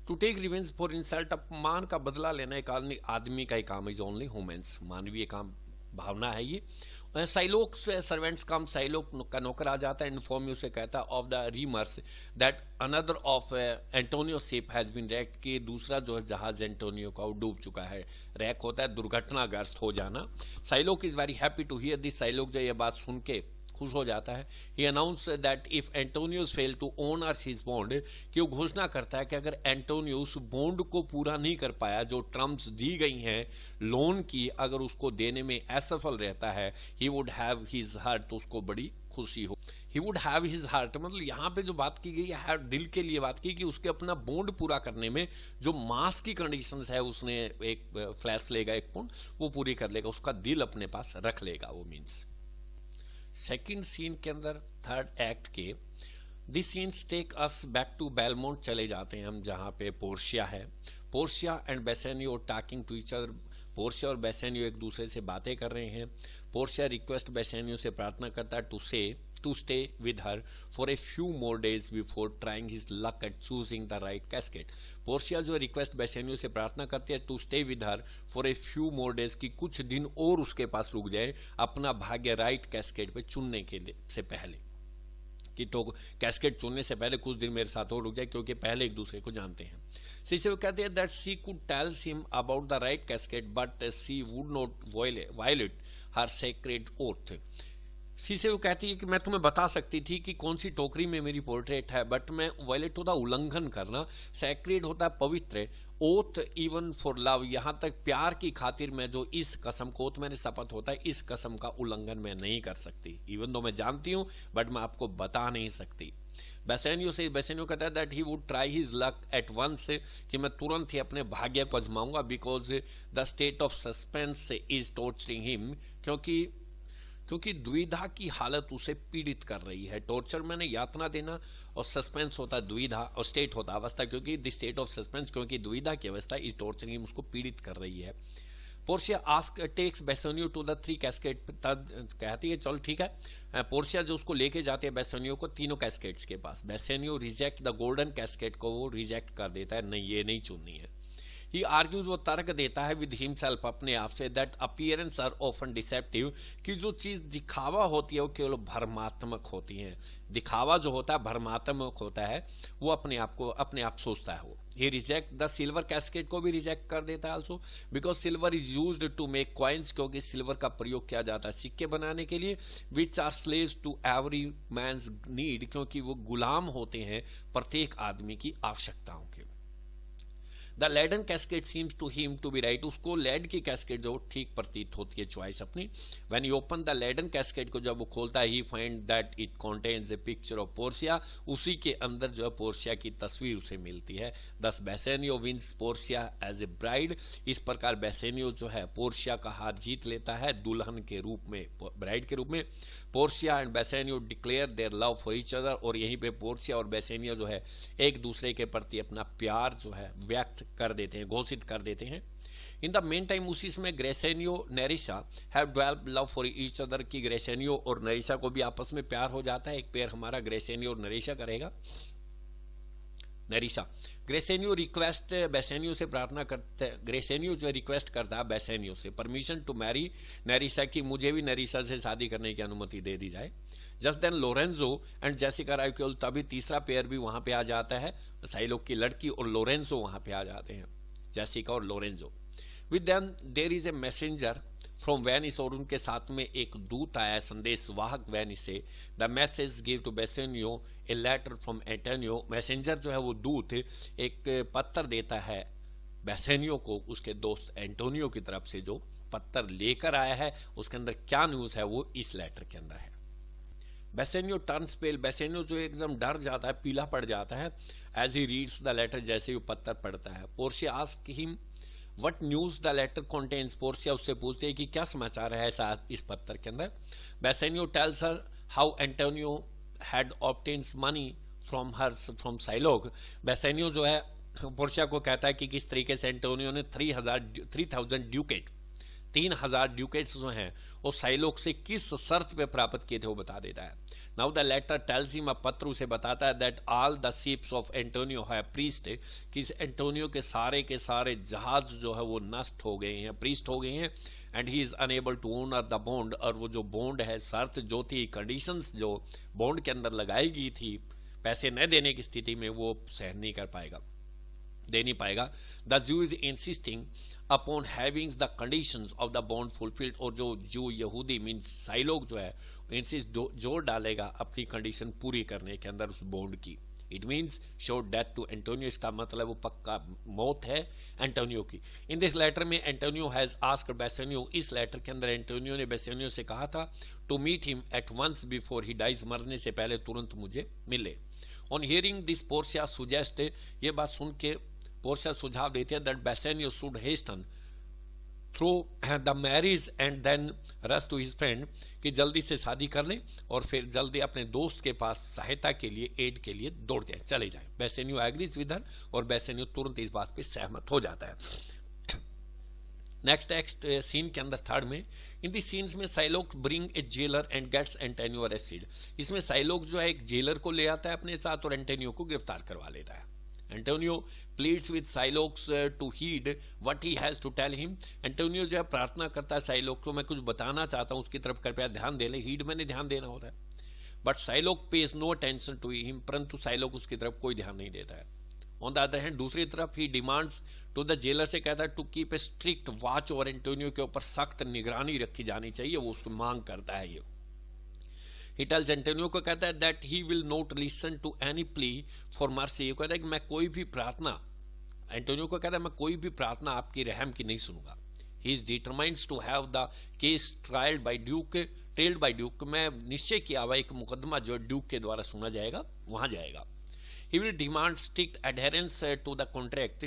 To take revenge for insult, अपमान का बदला लेना एक आदमी का ही काम, इज ओनली ह्यूमंस, मानवीय काम भावना है ये। साइलोक सर्वेंट्स कम, साइलोक का नौकर आ जाता है, इन्फॉर्म उसे कहता है of the rumours that another of Antonio ship has been wrecked, कि दूसरा जो जहाज एंटोनियो का वो डूब चुका है। रैक होता है दुर्घटनाग्रस्त हो जाना। Shylock is very happy to hear this, Shylock जो ये बात सुन के खुश हो जाता है। He announce that if Antonio's fail to honour his bond, कि वो घोषणा करता है कि अगर एंटोनियो उस बॉन्ड को पूरा नहीं कर पाया, जो टर्म्स दी गई हैं लोन की, अगर उसको देने में असफल रहता है, he would have his heart, तो उसको बड़ी खुशी हो। He would have his heart, मतलब यहाँ पे जो बात की गई है दिल के लिए बात की, कि उसके अपना बॉन्ड पूरा करने में जो मास की कंडीशंस है, उसने एक फ्लैश लेगा, एक पॉइंट वो पूरी कर लेगा, उसका दिल अपने पास रख लेगा वो। मीन्स सेकंड सीन के अंदर थर्ड एक्ट के this scenes take us back to Belmont चले जाते हैं हम, जहाँ पे पोर्शिया है। Portia and Bassanio talking to each other, Portia और बेसेनियो एक दूसरे से बातें कर रहे हैं। पोर्शिया रिक्वेस्ट बेसेनियो से प्रार्थना करता है to stay with her for a few more days before trying his luck at choosing the right casket. Portia जो रिक्वेस्ट बेसेनियो से प्रार्थना करती है to stay with her for a few more days, की कुछ दिन और उसके पास रुक जाए अपना भाग्य राइट कैस्केट पे चुनने के लिए से पहले, कि तो कैस्केट चुनने से पहले कुछ दिन मेरे साथ और रुक जाए, क्योंकि पहले एक दूसरे को जानते हैं। सी वो कहते हैं that she could tells him about the right casket but she would not violate her sacred oath. She says वो कहती है कि मैं तुम्हें बता सकती थी कि कौन सी टोकरी में मेरी पोर्ट्रेट है, बट मैं वायलेट होता उल्लंघन करना, सैक्रेड होता है पवित्र, ओथ इवन फॉर लव, यहाँ तक प्यार की खातिर मैं जो इस कसम को, ओथ मैंने शपथ होता है, इस कसम का उल्लंघन मैं नहीं कर सकती। इवन दो मैं जानती हूँ बट मैं आपको बता नहीं सकती। बेसेनियो कहता है that he would try his luck at once, कि मैं तुरंत ही अपने भाग्य को आजमाऊंगा, because the state of suspense is torturing him, क्योंकि दुविधा की हालत उसे पीड़ित कर रही है। टॉर्चर मैंने यातना देना, और सस्पेंस होता है दुविधा, और स्टेट होता है अवस्था, क्योंकि द स्टेट ऑफ सस्पेंस, क्योंकि दुविधा की अवस्था इस टॉर्चरिंग उसको पीड़ित कर रही है। Portia ask takes Bassanio to the three casket, तब कहती है चल ठीक है। पोर्शिया जो उसको लेके जाते हैं बेसेनियो को तीनों कैस्केट्स के पास। Bassanio reject the golden casket को वो रिजेक्ट कर देता है, नहीं ये नहीं चुननी है। ही आर्ग्यूज, वो तर्क देता है विद हिमसेल्फ, अपने आप से, that appearance are often deceptive, कि जो चीज दिखावा होती है वो केवल भ्रमात्मक होती है। दिखावा जो होता है भ्रमात्मक होता है, वो अपने आप सोचता है वो। He reject the silver casket को भी रिजेक्ट कर देता है also, because silver is used to make coins, क्योंकि सिल्वर का प्रयोग किया जाता है सिक्के बनाने के लिए, which are slaves to every man's need, क्योंकि वो गुलाम होते हैं प्रत्येक आदमी की आवश्यकताओं के। The leaden casket seems to him to be right, उसको लेड की कैस्केट जो ठीक प्रतीत होती है चॉइस अपनी। When you open the leaden casket को जब वो खोलता है, he find that it contains a picture of Portia, उसी के अंदर जो है पोर्शिया की तस्वीर उसे मिलती है। Thus Bassanio wins Portia as a bride, इस प्रकार बेसेनियो जो है पोर्शिया का हाथ जीत लेता है दुल्हन के रूप में, ब्राइड के रूप में। Portia and Bassanio declare their love for each other, और यहीं पे पोर्शिया और बेसेनियो जो है एक दूसरे के प्रति अपना प्यार जो है व्यक्त कर देते हैं, घोषित कर देते हैं। इन द मेन टाइम उसी समय Gratiano Nerissa have developed love for each other, की ग्रेसेनियो और नरिशा को भी आपस में प्यार हो जाता है। एक पेयर हमारा ग्रेसेनियो और नरिशा करेगा। नरिशा ग्रेसेनियो रिक्वेस्ट बेसेनियो से प्रार्थना करते, ग्रेसेनियो जो रिक्वेस्ट करता है बेसेनियो से परमिशन टू मैरी नरिशा, की मुझे भी नरिशा से शादी करने की अनुमति दे दी जाए। Just then Lorenzo and Jessica राइक्योल, तभी तीसरा पेयर भी वहां पे आ जाता है, साइलोक की लड़की और लोरेंजो वहां पे आ जाते हैं, जेसिका और Lorenzo. With them there is a messenger from Venice, और उनके साथ में एक दूत आया, संदेशवाहक वेनिस से। The message give to Bassanio a letter from Antonio, messenger जो है वो दूत एक पत्र देता है बेसेनियो को उसके दोस्त एंटोनियो की तरफ से, जो पत्र लेकर आया है उसके अंदर क्या न्यूज है वो इस लेटर के अंदर है। बेसेनियो टर्न्स पेल, बेसेनियो जो एकदम डर जाता है, पीला पड़ जाता है as he reads the letter, जैसे ही वो पत्र पढ़ता है। Portia ask him what news the letter contains, पोर्शिया उससे पूछते हैं कि क्या समाचार है ऐसा इस पत्र के अंदर। Bassanio tells her how Antonio had obtained money from Shylock, Bassanio जो है पोर्शिया को कहता है कि किस तरीके से एंटोनियो ने 3000 ड्यूकेट 3000 ड्यूकेट्स जो हैं वो साइलोक से किस शर्त पे प्राप्त किए थे वो बता देता है। Now the letter tells him, पत्र उसे बताता है that all the ships of Antonio है प्रीस्ट, कि एंटोनियो के सारे जहाज जो है वो नष्ट हो गए हैं, प्रीस्ट हो गए हैं। And he is unable to honour the bond, और वो जो बॉन्ड है, शर्त जो थी, कंडीशंस जो बॉन्ड के अंदर लगाई गई थी पैसे न देने की स्थिति में, वो सहन नहीं कर पाएगा। दे नहीं पाएगा। The zoo is insisting upon having the conditions of the bond fulfilled, और जो यहूदी मीन्स साइलोग जो है इंसिस्ट जोर डालेगा अपनी कंडीशन पूरी करने के अंदर उस बॉन्ड की। It means sure death to Antonio, इसका मतलब वो पक्का मौत है एंटोनियो की। इन दिस लेटर में एंटोनियो हैज आस्क्ड बेसेनियो, इस लेटर के अंदर एंटोनियो ने बेसेनियो से कहा था to meet him at once before he dies, मरने से पहले तुरंत मुझे मिले। On hearing this Portia suggest, ये बात सुन के पोर्शिया सुझाव देती है that Bassanio should hasten through the marriage and then rush to his friend, कि जल्दी से शादी कर ले और फिर जल्दी अपने दोस्त के पास सहायता के लिए, एड के लिए दौड़ जाए, चले जाए। बेसेनियो एग्रीज विद हर, और बेसेनियो तुरंत इस बात पे सहमत हो जाता है। नेक्स्ट सीन के अंदर थर्ड में, इन दी सीन्स में Shylock bring a jailer and gets Antonio arrested. इसमें साइलोक जो है एक जेलर को ले आता है अपने साथ और एंटोनियो को गिरफ्तार करवा लेता है। Antonio pleads with Shylock's to heed what he has to tell him. Antonio जो है प्रार्थना करता है साइलोक को, मैं कुछ बताना चाहता हूं, उसकी तरफ कृपया ध्यान दे ले। हीड मैंने ध्यान देना होता है, but Shylock pays no attention to him, परंतु साइलोक उसकी तरफ कोई ध्यान नहीं देता है। ऑन द अदर हैंड, दूसरी तरफ ही डिमांड्स टू द जेलर से कहता है to keep a strict watch over Antonio के ऊपर सख्त निगरानी रखी जानी चाहिए, वो उसको मांग करता है। ये ही टेल्स एंटोनियो को कहता है that he will not listen to any plea for mercy, ये कहता है कि मैं कोई भी प्रार्थना, एंटोनियो को कहता है मैं कोई भी प्रार्थना आपकी रहम की नहीं सुनूंगा। He is determined to have the case tried by duke, मैं निश्चय किया हुआ एक मुकदमा जो ड्यूक के द्वारा सुना जाएगा वहां जाएगा। He will demand strict adherence to the contract,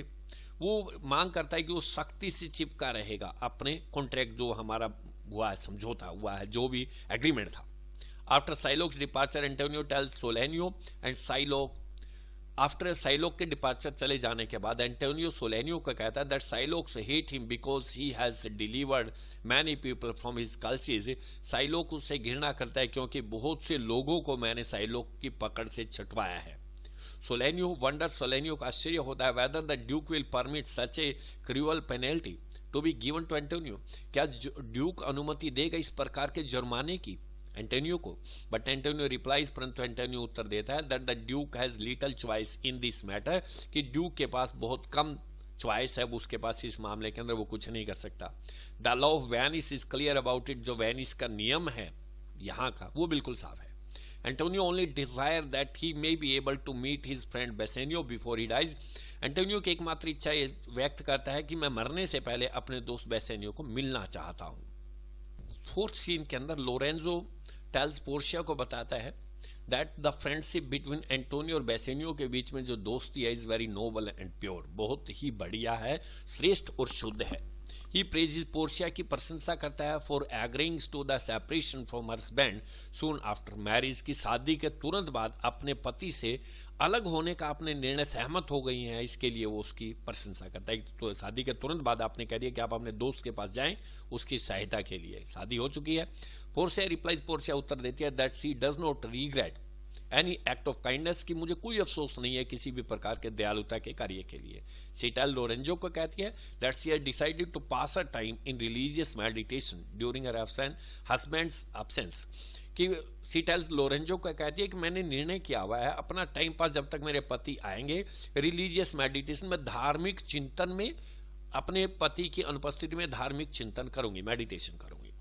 वो मांग करता है कि वो सख्ती से चिपका रहेगा अपने कॉन्ट्रैक्ट जो हमारा हुआ है, समझौता हुआ है, जो भी एग्रीमेंट था। After Shylock's departure Antonio tells Solanio and Shylock, after Shylock के डिपार्चर चले जाने के बाद एंटोनियो सोलेनियो को कहता है that Shylock's hate him because he has delivered many people from his clutches, Shylock उससे घृणा करता है क्योंकि बहुत से लोगों को मैंने साइलोक की पकड़ से छुटवाया है। सोलेनियो वंडर, सोलेनियो का आश्चर्य होता है whether the duke will permit such a cruel penalty to be given to Antonio, क्या ड्यूक अनुमति देगा इस प्रकार के जुर्माने की एंटोनियो को। बट एंटोनियो रिप्लाइज, परंतु एंटोनियो उत्तर देता है that the duke has little choice in this matter, कि ड्यूक के पास बहुत कम चॉइस है, उसके पास इस मामले के अंदर वो कुछ नहीं कर सकता। The law of Venice is clear about it, जो वेनिस का नियम है यहाँ का वो बिल्कुल साफ है। Antonio only desire that he may be able to meet his friend Bassanio before he dies, Antonio की एकमात्र इच्छा ये व्यक्त करता है कि मैं मरने से पहले अपने दोस्त बेसेनियो को मिलना चाहता हूँ। फोर्थ सीन के अंदर लोरेंजो टेल्स पोर्शिया को बताता है that the friendship between Antonio और बेसेनियो के बीच में जो दोस्ती है is very noble and pure, बहुत ही बढ़िया है, श्रेष्ठ और शुद्ध है। ही प्रेजेस, पोर्शिया की प्रशंसा करता है for agreeing to the separation from her husband soon after marriage, की शादी के तुरंत बाद अपने पति से अलग होने का अपने निर्णय सहमत हो गई हैं, इसके लिए वो उसकी प्रशंसा करता है। तो शादी के तुरंत बाद आपने कह दिया कि आप अपने दोस्त के पास जाएं उसकी सहायता के लिए, शादी हो चुकी है। पोर्शिया रिप्लाइज, पोर्शिया उत्तर देती है that she does not regret any act of kindness, की मुझे कोई अफसोस नहीं है किसी भी प्रकार के दयालुता के कार्य के लिए। शी टेल लोरेंजो को कहती है that she has decided to pass her time in religious meditation during her husband's absence, कि सी टेल्स लोरेंजो को कहती है कि मैंने निर्णय किया हुआ है अपना टाइम पास जब तक मेरे पति आएंगे रिलीजियस मेडिटेशन में, धार्मिक चिंतन में, अपने पति की अनुपस्थिति में धार्मिक चिंतन करूंगी, मेडिटेशन करूंगी।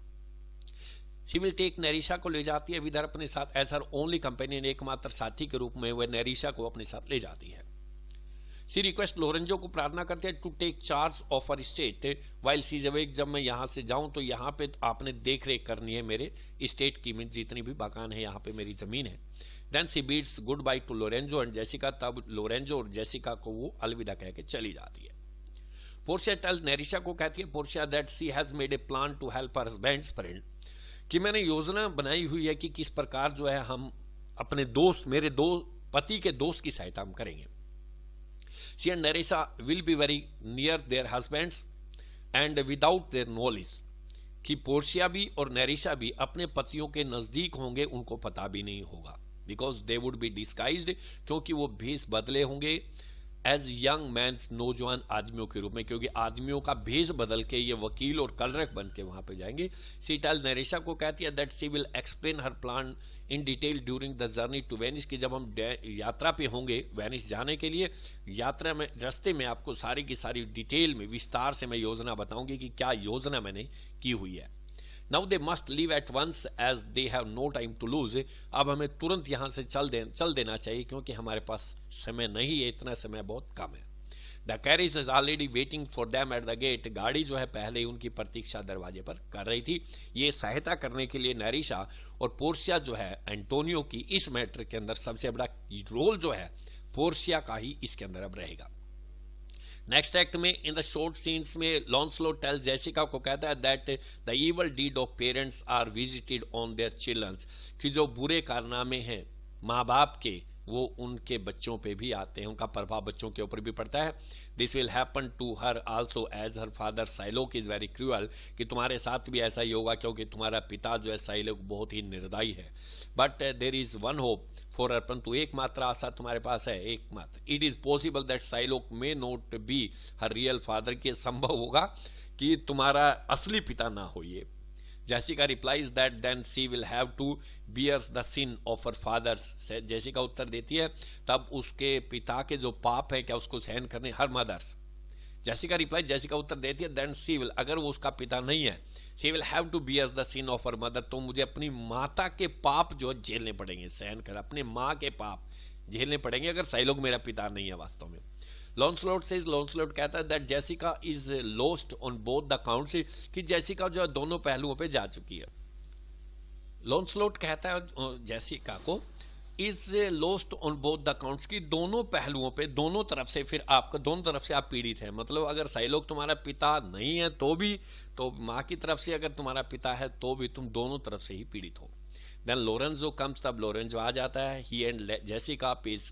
शी विल टेक नैरिशा को ले जाती है विदर अपने साथ एज हर ओनली कंपेनियन, एकमात्र साथी के रूप में वह नैरिशा को अपने साथ ले जाती है। सी रिक्वेस्ट, लोरेंजो को प्रार्थना करते हैं to take charge of her estate while she is awake, जब मैं यहाँ से जाऊं तो यहाँ पे आपने देख रेख करनी है मेरे स्टेट की, में जितनी भी बागान है यहाँ पे मेरी जमीन है। Then she bids good bye to Lorenzo and Jessica, तब लोरेंजो और जेसिका को वो अलविदा कह के चली जाती है। पोर्शिया टेल्स नैरिशा को कहती है Portia that she has made a plan to help her husband's friend, कि मैंने योजना बनाई हुई है कि किस प्रकार जो है हम अपने दोस्त, मेरे पति के दोस्त की सहायता हम करेंगे। She and Nerissa will be very near their husbands and without their knowledge, कि पोर्शिया भी और नैरिशा भी अपने पतियों के नजदीक होंगे, उनको पता भी नहीं होगा, because they would be disguised, क्योंकि वो भेष बदले होंगे एज यंग मैन, नौजवान आदमियों के रूप में, क्योंकि आदमियों का भेष बदल के ये वकील और कलरक बन के वहां पे जाएंगे। सी टेल नरेशा को कहती है that she will explain her plan in detail during the journey to Venice, की जब हम यात्रा पे होंगे वेनिस जाने के लिए, यात्रा में रास्ते में आपको सारी की सारी डिटेल में विस्तार से मैं योजना बताऊंगी कि क्या योजना मैंने की हुई है। Now they must leave at once as they have no time to lose, अब हमें तुरंत यहां से चल देना चाहिए क्योंकि हमारे पास समय नहीं है, इतना समय बहुत कम है। The carriage is already waiting for them at the gate, गाड़ी जो है पहले ही उनकी प्रतीक्षा दरवाजे पर कर रही थी। ये सहायता करने के लिए नरेशा और पोर्शिया जो है एंटोनियो की इस मैटर के अंदर सबसे बड़ा रोल जो है पोर्शिया का ही इसके अंदर अब रहेगा। नेक्स्ट एक्ट में इन द शॉर्ट सीन्स में लॉन्सलोट टेल्स जेसिका को कहता है that the evil deed of parents are visited on their children's, कि जो बुरे कारनामे हैं माँ बाप के वो उनके बच्चों पे भी आते हैं, उनका प्रभाव बच्चों के ऊपर भी पड़ता है। This will happen to her also as her father Shylock is very cruel, कि तुम्हारे साथ भी ऐसा ही होगा क्योंकि तुम्हारा पिता जो है साइलोक बहुत ही निर्दयी है। But there is one hope for her, परंतु एकमात्र आशा तुम्हारे पास है, एकमात्र। It is possible that Shylock may not be her real father, के संभव होगा कि तुम्हारा असली पिता ना हो ये। Jessica replies that then she will have to bears the sin of her father's, Jessica उत्तर देती है तब उसके पिता के जो पाप है क्या उसको सहन करने, her mother's. Jessica replies, Jessica उत्तर देती है देन सी विल, अगर वो उसका पिता नहीं है, she will have to bears the sin of her mother, तो मुझे अपनी माता के पाप जो झेलने पड़ेंगे, सहन कर अपने माँ के पाप झेलने पड़ेंगे अगर साइलोक मेरा पिता नहीं है वास्तव में। लॉन्सलोट सेज, लॉन्सलोट कहता है that Jessica is lost on both the counts, कि जेसिका जो है दोनों पहलुओं पे जा चुकी है। लॉन्सलोट कहता है जेसिका को is lost on both the counts, की दोनों पहलुओं पे, दोनों तरफ से फिर आपका, दोनों तरफ से आप पीड़ित हैं। मतलब अगर साइलोक तुम्हारा पिता नहीं है तो भी, तो माँ की तरफ से अगर तुम्हारा पिता है तो भी तुम दोनों तरफ से ही पीड़ित हो। देन लोरेंजो कम्स, तब लोरेंजो आ जाता है। He and Jessica pays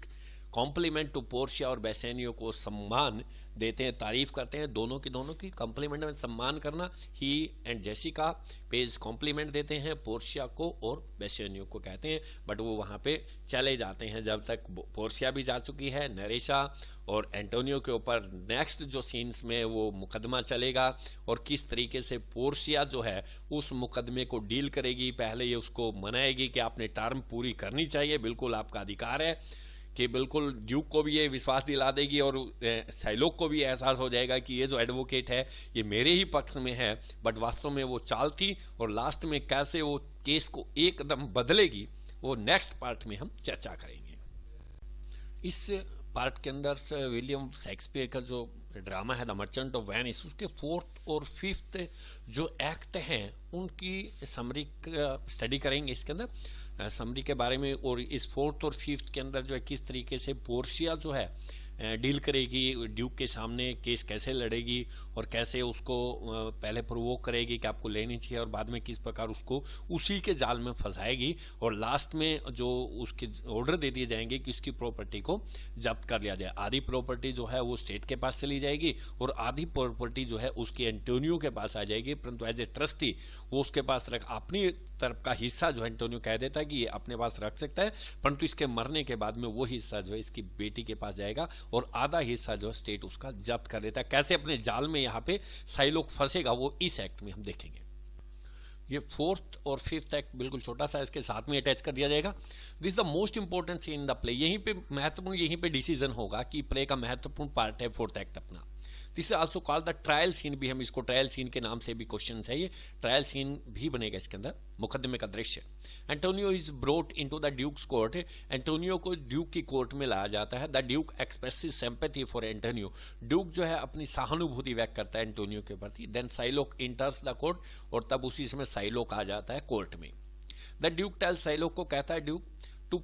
compliment to Portia, और बेसेनियो को सम्मान देते हैं, तारीफ करते हैं दोनों की कॉम्प्लीमेंट में सम्मान करना। ही एंड जेसिका पेज कॉम्प्लीमेंट देते हैं पोर्शिया को और बेसेनियो को कहते हैं, बट वो वहां पे चले जाते हैं जब तक पोर्शिया भी जा चुकी है। नरेशा और एंटोनियो के ऊपर नेक्स्ट जो सीन्स में वो मुकदमा चलेगा और किस तरीके से पोर्शिया जो है उस मुकदमे को डील करेगी। पहले ये उसको मनाएगी कि आपने टर्म पूरी करनी चाहिए, बिल्कुल आपका अधिकार है, कि बिल्कुल ड्यूक को भी ये विश्वास दिला देगी और साइलोक को भी एहसास हो जाएगा कि ये जो एडवोकेट है ये मेरे ही पक्ष में है, बट वास्तव में वो चाल थी। और लास्ट में कैसे वो केस को एकदम बदलेगी वो नेक्स्ट पार्ट में हम चर्चा करेंगे। इस पार्ट के अंदर विलियम शेक्सपियर का जो ड्रामा है द मर्चेंट ऑफ वेनिस, उसके 4th और 5th जो एक्ट हैं उनकी समरी स्टडी करेंगे इसके अंदर, समरी के बारे में। और इस 4th और 5th के अंदर जो है किस तरीके से पोर्शिया जो है डील करेगी, ड्यूक के सामने केस कैसे लड़ेगी और कैसे उसको पहले प्रोवोक करेगी कि आपको लेनी चाहिए, और बाद में किस प्रकार उसको उसी के जाल में फंसाएगी, और लास्ट में जो उसके ऑर्डर दे दिए जाएंगे कि उसकी प्रॉपर्टी को जब्त कर लिया जाए। आधी प्रॉपर्टी जो है वो स्टेट के पास चली जाएगी और आधी प्रॉपर्टी जो है उसकी एंटोनियो के पास आ जाएगी, परंतु एज ए ट्रस्टी वो उसके पास रख, अपनी तरफ का हिस्सा जो एंटोनियो कह देता है कि ये अपने पास रख सकता है, परंतु इसके मरने के बाद में वो हिस्सा जो है इसकी बेटी के पास जाएगा और आधा हिस्सा जो स्टेट उसका जब्त कर देता है। कैसे अपने जाल में यहाँ पे साइलोक फंसेगा वो इस एक्ट में हम देखेंगे। ये 4th और 5th एक्ट बिल्कुल छोटा सा इसके साथ में अटैच कर दिया जाएगा। This the most important seen in the play, यहीं पे महत्वपूर्ण, यहीं पे डिसीजन होगा कि प्ले का महत्वपूर्ण पार्ट है 4th एक्ट अपना। This is also called the trial scene, भी हम इसको ट्रायल सीन के नाम से भी क्वेश्चन है, ये ट्रायल सीन भी बनेगा इसके अंदर, मुकदमे का दृश्य। Antonio is brought into the duke's court, Antonio को ड्यूक की कोर्ट में लाया जाता है। The duke expresses sympathy for Antonio, duke जो है अपनी सहानुभूति व्यक्त करता है एंटोनियो के प्रति। देन साइलोक इंटर्स द कोर्ट, और तब उसी समय साइलोक आ जाता है कोर्ट में। द ड्यूक टेल्स, साइलोक को कहता है Duke to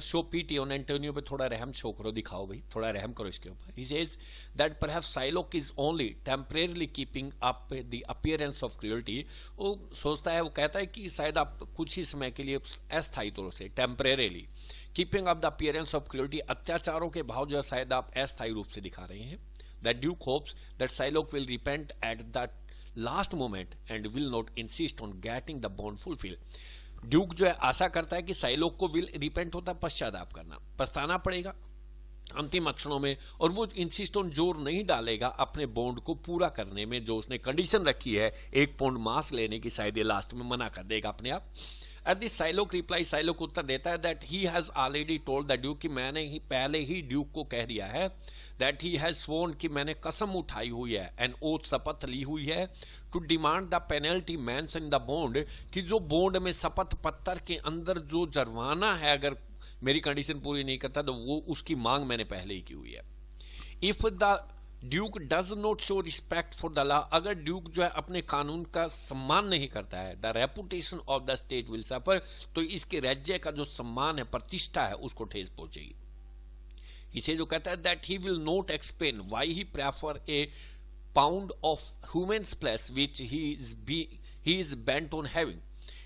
show PT on Antonio पे, थोड़ा रहम शो करो, दिखाओ भाई, थोड़ा रहम करो इसके ऊपर। He says that perhaps Shylock is only temporarily keeping up the appearance of cruelty, वो सोचता है, वो कहता है कि शायद आप कुछ ही समय के लिए अस्थायी तौर से, temporarily keeping up the appearance of cruelty, अत्याचारों के भाव जो है शायद आप अस्थायी रूप से दिखा रहे हैं। The duke hopes that Shylock will repent at the last moment and will not insist on getting the bond fulfil. Duke जो है आशा करता है कि साइलोक को विल रिपेंट होता है पश्चाताप करना, पछताना पड़ेगा, अंतिम अक्षरों में, और वो इंसिस्ट ऑन जोर नहीं डालेगा अपने बॉन्ड को पूरा करने में। जो उसने कंडीशन रखी है 1 पाउंड मांस लेने की, शायद ये लास्ट में मना कर देगा अपने आप। एट दिस साइलोक रिप्लाई, साइलोक उत्तर देता है that he has already told the Duke, कि मैंने ही पहले ही ड्यूक को कह दिया है, दैट ही हैज स्वोर्न, कि मैंने कसम उठाई हुई है, एन ओथ, शपथ ली हुई है, to demand the penalty mention in the bond, कि जो बॉन्ड में शपथ पत्र के अंदर जो जुर्माना है अगर मेरी कंडीशन पूरी नहीं करता तो वो उसकी मांग मैंने पहले ही की हुई है। If the Duke does not show respect for the law, अगर ड्यूक जो है अपने कानून का सम्मान नहीं करता है, the reputation of the state will suffer, तो इसके राज्य का जो सम्मान है, प्रतिष्ठा है, उसको ठेस पहुंचेगी। इसे जो कहता है that he will not explain why he prefer A pound of human flesh which he is bent on having,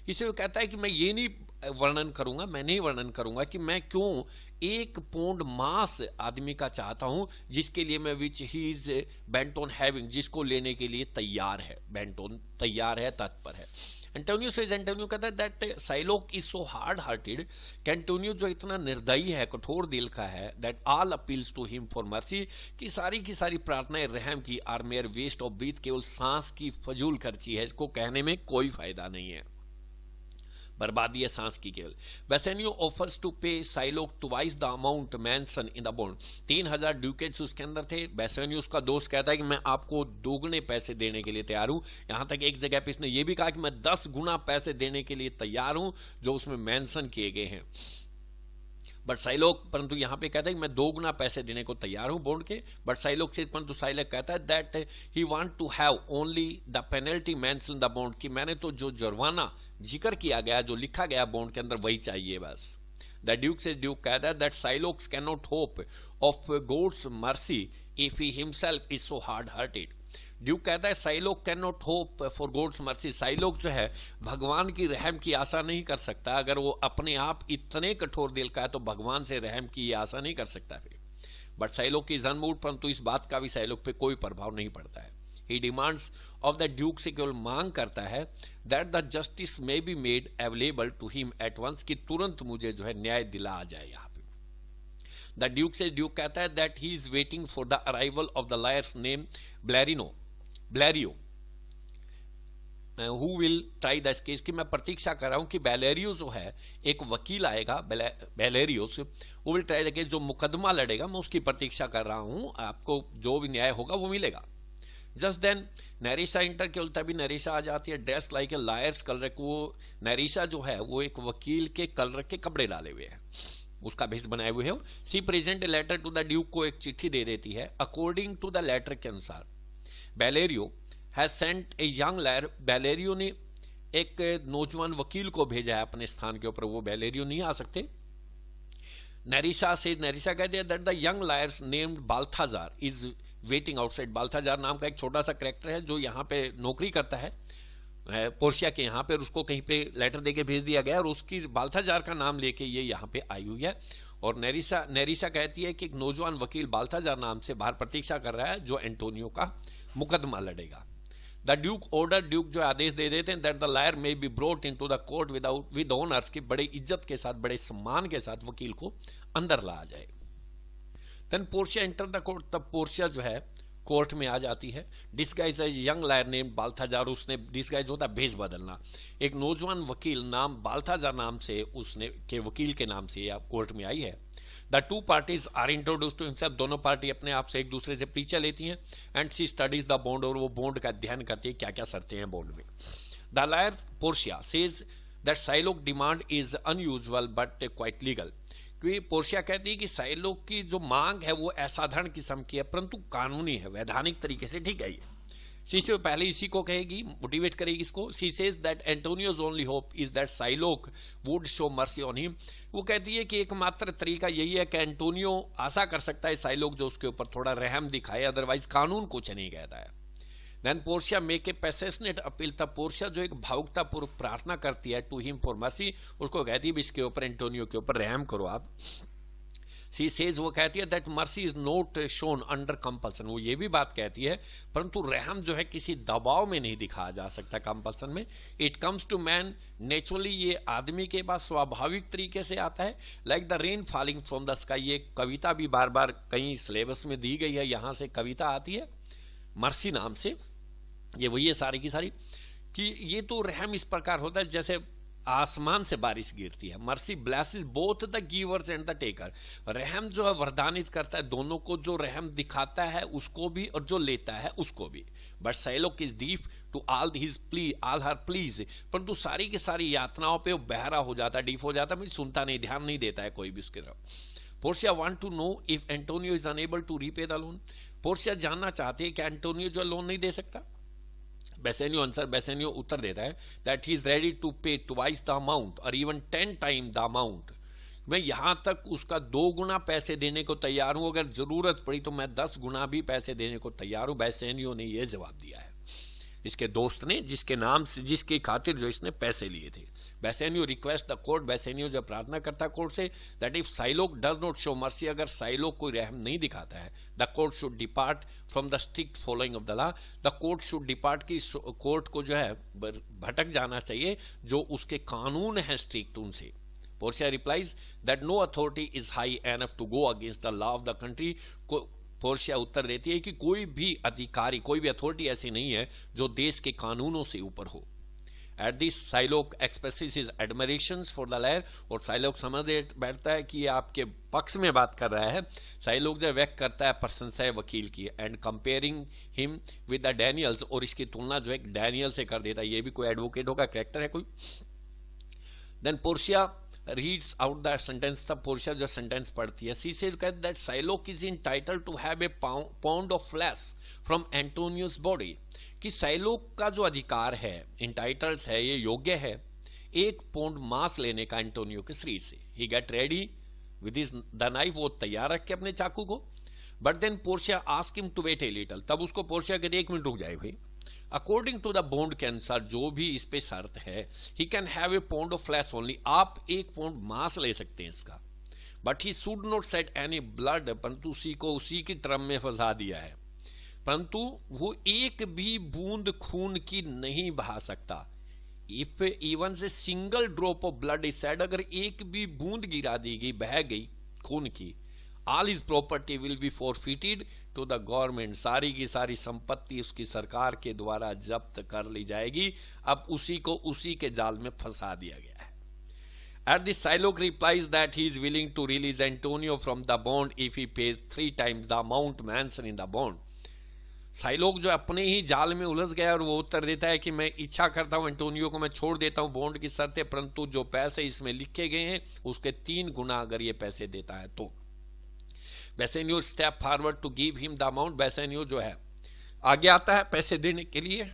इसे वो कहता है कि मैं ये नहीं वर्णन करूंगा, मैं नहीं वर्णन करूंगा कि मैं क्यों 1 पाउंड मांस आदमी का चाहता हूं, जिसके लिए मैं which he is bent on having, जिसको लेने के लिए तैयार है, बेंट ऑन तैयार है, तत्पर है। एंटोनियो सेज, एंटोनियो कहता है that Shylock is so hard hearted, कि एंटोनियो जो इतना निर्दयी है, कठोर दिल का है, that all appeals to him for mercy, कि सारी की सारी प्रार्थनाएं रहम की are mere waste of breath, केवल सांस की फजूल खर्ची है, इसको कहने में कोई फायदा नहीं है, बर्बादी है सांस की केवल। Bassanio offers to pay Shylock twice the amount mention in the bond, 3000 ducats उसके अंदर थे। बेसेनियो उसका दोस्त कहता है कि मैं आपको दोगुने पैसे देने के लिए तैयार हूं, यहां तक एक जगह पे इसने ये भी कहा कि मैं 10 गुना पैसे देने के लिए तैयार हूं जो उसमें मेंशन किए गए हैं। बट साइलोक, परंतु यहां पे कहता है कि मैं 2 गुना पैसे देने को तैयार हूं बॉन्ड के। बट साइलोक से, परंतु साइलोक कहता है that he want to have only the penalty mention the bond, कि मैंने तो जो जुर्माना जिक्र किया गया, जो लिखा गया बॉन्ड के अंदर, वही चाहिए बस। द ड्यूक से, ड्यूक कहता है that Shylock's can not hope of God's mercy if he himself is so hard hearted. Duke कहता है Shylock can not hope for God's mercy, Shylock जो है भगवान की रहम की आशा नहीं कर सकता, अगर वो अपने आप इतने कठोर दिल का है तो भगवान से रहम की ये आशा नहीं कर सकता फिर। बट साइलोक इज अनमूव्ड, परंतु इस बात का भी साइलोक पे कोई प्रभाव नहीं पड़ता है। He demands of the duke, से केवल मांग करता है that the justice may be made available to him at once, कि तुरंत मुझे जो है न्याय दिला आ जाए यहाँ पे। द ड्यूक से, ड्यूक कहता है that he is waiting for the arrival of the lawyer's name Bellario who will try the case, कि मैं प्रतीक्षा कर रहा हूं कि बैलेरियो जो है एक वकील आएगा, बैलेरियोस, वो विल ट्राई द केस, जो मुकदमा लड़ेगा, मैं उसकी प्रतीक्षा कर रहा हूं, आपको जो भी न्याय होगा वो मिलेगा। जस्ट देन नरेशा इंटर, केवल तभी नरेशा आ जाती है, dress like a lawyers colour, वो नरेशा जो है वो एक वकील के कलर के कपड़े डाले हुए हैं, उसका भेष बनाए हुए है। She present a letter to the duke, को एक चिट्ठी दे देती है। अकॉर्डिंग टू द लेटर के अनुसार Bellario has sent a young lawyer, Bellario ने एक नौजवान वकील को भेजा है अपने स्थान के ऊपर, वो बैलेरियो नहीं आ सकते। नरेशा से, नरेशा कहते हैं that the young lawyer's named Balthazar is waiting outside. Balthazar नाम का एक छोटा सा कैरेक्टर है जो यहाँ पे नौकरी करता है पोर्शिया के यहाँ पे, उसको कहीं पे लेटर देके भेज दिया गया और उसकी बाल्थाजार का नाम लेके ये यहाँ पे आई हुई है। और नरेशा कहती है कि एक नौजवान वकील बाल्थाजार नाम से बाहर प्रतीक्षा कर रहा है जो एंटोनियो का मुकदमा लड़ेगा। द ड्यूक ऑर्डर, ड्यूक जो आदेश दे देते हैं that the lawyer may be brought into the court with honours, की बड़े इज्जत के साथ, बड़े सम्मान के साथ वकील को अंदर लाया जाए। Then Portia enter the court, तब पोर्शिया जो है कोर्ट में आ जाती है। Disguise as young lawyer name Balthazar, उसने डिस्गाइज होता है भेष बदलना, एक नौजवान वकील नाम बाल्थाजार नाम से उसने के वकील के नाम से कोर्ट में आई है। The two parties are introduce to himself, दोनों पार्टी अपने आप से एक दूसरे से परिचय लेती हैं। And she studies the bond, और वो बॉन्ड का अध्ययन करती है, क्या क्या शर्तें हैं बॉन्ड में। The lawyer Portia says that Shylock demand is unusual but quite legal, क्योंकि पोर्शिया कहती है कि साइलोक की जो मांग है वो असाधारण किस्म की है परंतु कानूनी है, वैधानिक तरीके से ठीक है। सी से पहले इसी को कहेगी, मोटिवेट करेगी इसको। She says that Antonio's only hope is that Shylock would show mercy on him, वो कहती है कि एकमात्र तरीका यही है कि एंटोनियो आशा कर सकता है साइलोक जो उसके ऊपर थोड़ा रहम दिखाए, अदरवाइज कानून कुछ नहीं कहता है। Then Portia make a passionate appeal, तब पोर्शिया जो एक भावुकतापूर्व प्रार्थना करती है टू हिम फॉर मर्सी, उसको कहती है इसके ऊपर एंटोनियो के ऊपर रहम करो आप। सी सेज, वो कहती है that mercy is not shown under compulsion, वो ये भी बात कहती है परंतु रहम जो है किसी दबाव में नहीं दिखाया जा सकता कंपल्सन में। It comes to man naturally, ये आदमी के पास स्वाभाविक तरीके से आता है। Like the rain falling from the sky, ये कविता भी बार बार कहीं सिलेबस में दी गई है, यहां से कविता आती है मर्सी नाम से, ये वही है सारी की सारी, कि ये तो रहम इस प्रकार होता है जैसे आसमान से बारिश गिरती है। Mercy blesses both the givers and the taker, रहम जो है वरदानित करता है दोनों को, जो रहम दिखाता है उसको भी और जो लेता है उसको भी। But Shylock is deaf to all his plea, all her pleas, परंतु सारी की सारी यातनाओं पे वो बहरा हो जाता है, डीफ हो जाता है, सुनता नहीं, ध्यान नहीं देता है कोई भी उसकी तरफ। Portia want to know if Antonio is unable to repay the loan, Portia जानना चाहती है कि एंटोनियो जो लोन नहीं दे सकता। बेसेनियो आंसर, बेसेनियो उत्तर देता है that he is ready to pay twice the amount और इवन 10 टाइम द अमाउंट, मैं यहां तक उसका 2 गुना पैसे देने को तैयार हूं, अगर जरूरत पड़ी तो मैं 10 गुना भी पैसे देने को तैयार हूं। बेसेनियो ने यह जवाब दिया है, इसके दोस्त ने, जिसके नाम से, जिसकी खातिर जो इसने पैसे लिए थे। Bassanio request the court, Bassanio जब प्रार्थना करता है कोर्ट से that if Shylock does not show mercy, अगर साइलोक कोई रहम नहीं दिखाता है, the court should depart from the strict following of the law, the court should depart, की कोर्ट को जो है भटक जाना चाहिए जो उसके कानून है स्ट्रिक्ट उनसे। Portia replies that no authority is high enough to go against the law of the country, Portia उत्तर देती है कि कोई भी अधिकारी, कोई भी अथॉरिटी ऐसी नहीं है जो देश के कानूनों से ऊपर हो। At this Shylock expresses his admirations for the lawyer, और साइलोक समझ बैठता है कि ये आपके पक्ष में बात कर रहा है। साइलोक जो व्यक्त करता है प्रशंसा है वकील की, and comparing him with the Daniels, और इसकी तुलना जो है डैनियल से कर देता है, ये भी कोई एडवोकेटों का कैरेक्टर है कोई। Then Portia reads out the sentence, तब पोर्शिया जो सेंटेंस पढ़ती है, she says that Shylock is entitled to have a pound of flesh from Antonio's body, कि साइलोक का जो अधिकार है, इंटाइटल्स है, ये योग्य है 1 पाउंड मांस लेने का एंटोनियो के शरीर से। He get ready with his the knife, वो तैयार रख के अपने चाकू को। But then Portia ask him to wait a little, तब उसको पोर्शिया कहती है 1 मिनट रुक जाए भाई। अकॉर्डिंग टू द बॉन्ड के अनुसार जो भी इस पे शर्त है, he can have a pound of flash only, आप 1 पाउंड मांस ले सकते हैं इसका। But he should not set any blood, परंतु उसी को उसी की ट्रम में फंसा दिया है, परंतु वो एक भी बूंद खून की नहीं बहा सकता। इफ इवन से single drop of blood is said, अगर एक भी बूंद गिरा दी गई, बह गई खून की, all his property will be forfeited to the government, सारी की सारी संपत्ति उसकी सरकार के द्वारा जब्त कर ली जाएगी। अब उसी को उसी के जाल में फंसा दिया गया है। At this, Shylock replies that he is willing to release Antonio from the bond if he pays 3 times the amount mentioned in the bond. साइलोक जो अपने ही जाल में उलझ गया और वो उत्तर देता है कि मैं इच्छा करता हूं एंटोनियो को मैं छोड़ देता हूं बॉन्ड की शर्तें, परंतु जो पैसे इसमें लिखे गए हैं उसके 3 गुना अगर ये पैसे देता है तो। Bassanio step forward to give him the amount, Bassanio जो है आगे आता है पैसे देने के लिए।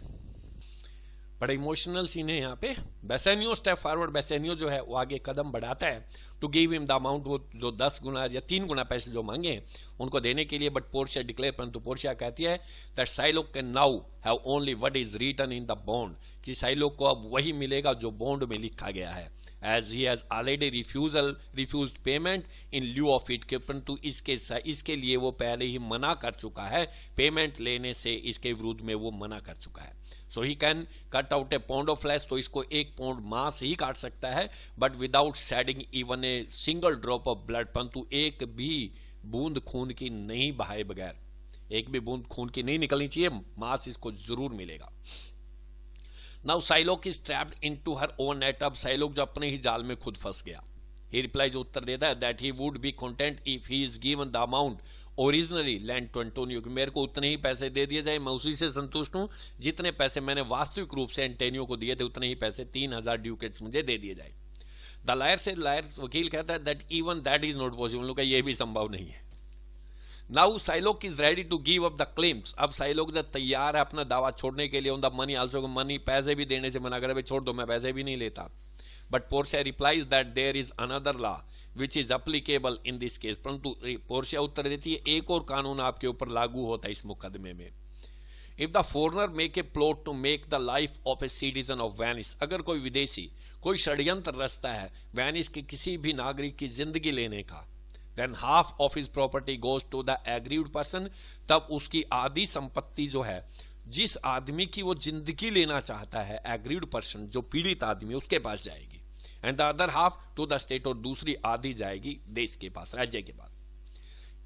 बड़ा इमोशनल सीन है यहाँ पे। बेसेनियो स्टेप फॉरवर्ड, बेसेनियो जो है वो आगे कदम बढ़ाता है to give him the amount, वो जो 10 गुना या 3 गुना पैसे जो मांगे उनको देने के लिए। बट पोर्शिया डिक्लेयर, परंतु पोर्शिया कहती है that Shylock can now have only what is written in the bond, कि साइलोक को अब वही मिलेगा जो बॉन्ड में लिखा गया है। As he has already refused payment in lieu of it, परंतु इसके लिए वो पहले ही मना कर चुका है, पेमेंट लेने से इसके विरुद्ध में वो मना कर चुका है। So he can cut out a pound of flesh, तो इसको 1 पाउंड मांस ही काट सकता है, but without shedding even a single drop of blood, परंतु एक भी बूंद खून की नहीं बहाए बगैर, एक भी बूंद खून की नहीं निकलनी चाहिए, मांस इसको जरूर मिलेगा। Now Shylock is trapped into her own net, अब साइलोक जो अपने ही जाल में खुद फंस गया। ही रिप्लाई जो उत्तर देता है that he would be content if he is given the amount originally lend to Antonio, कि मेरे को उतने ही पैसे दे दिए जाए, मैं उसी से संतुष्ट हूं जितने पैसे मैंने वास्तविक रूप से एंटोनियो को दिए थे, उतने ही पैसे 3000 ड्यूकेट्स मुझे दे दिए जाए। द लायर वकील कहता है that even that is not possible, का ये भी संभव नहीं है। Now Shylock is ready to give up the claims, अब साइलोक जब तैयार है अपना दावा छोड़ने के लिए, on the money also, money पैसे भी देने से मना करे, छोड़ दो मैं पैसे भी नहीं लेता। But Portia replies that there is another law which is applicable in this case, परंतु पोर्शिया उत्तर देती है एक और कानून आपके ऊपर लागू होता है इस मुकदमे में। If the foreigner make a plot to make the life of a citizen of Venice, अगर कोई विदेशी कोई षड्यंत्र रचता है वेनिस के किसी भी नागरिक की जिंदगी लेने का, then half of his property goes to the agreed person, तब उसकी आधी संपत्ति जो है जिस आदमी की वो जिंदगी लेना चाहता है, एग्रीड पर्सन जो पीड़ित आदमी उसके पास जाएगी, and the other half to the state, और दूसरी आधी जाएगी देश के पास, राज्य के पास।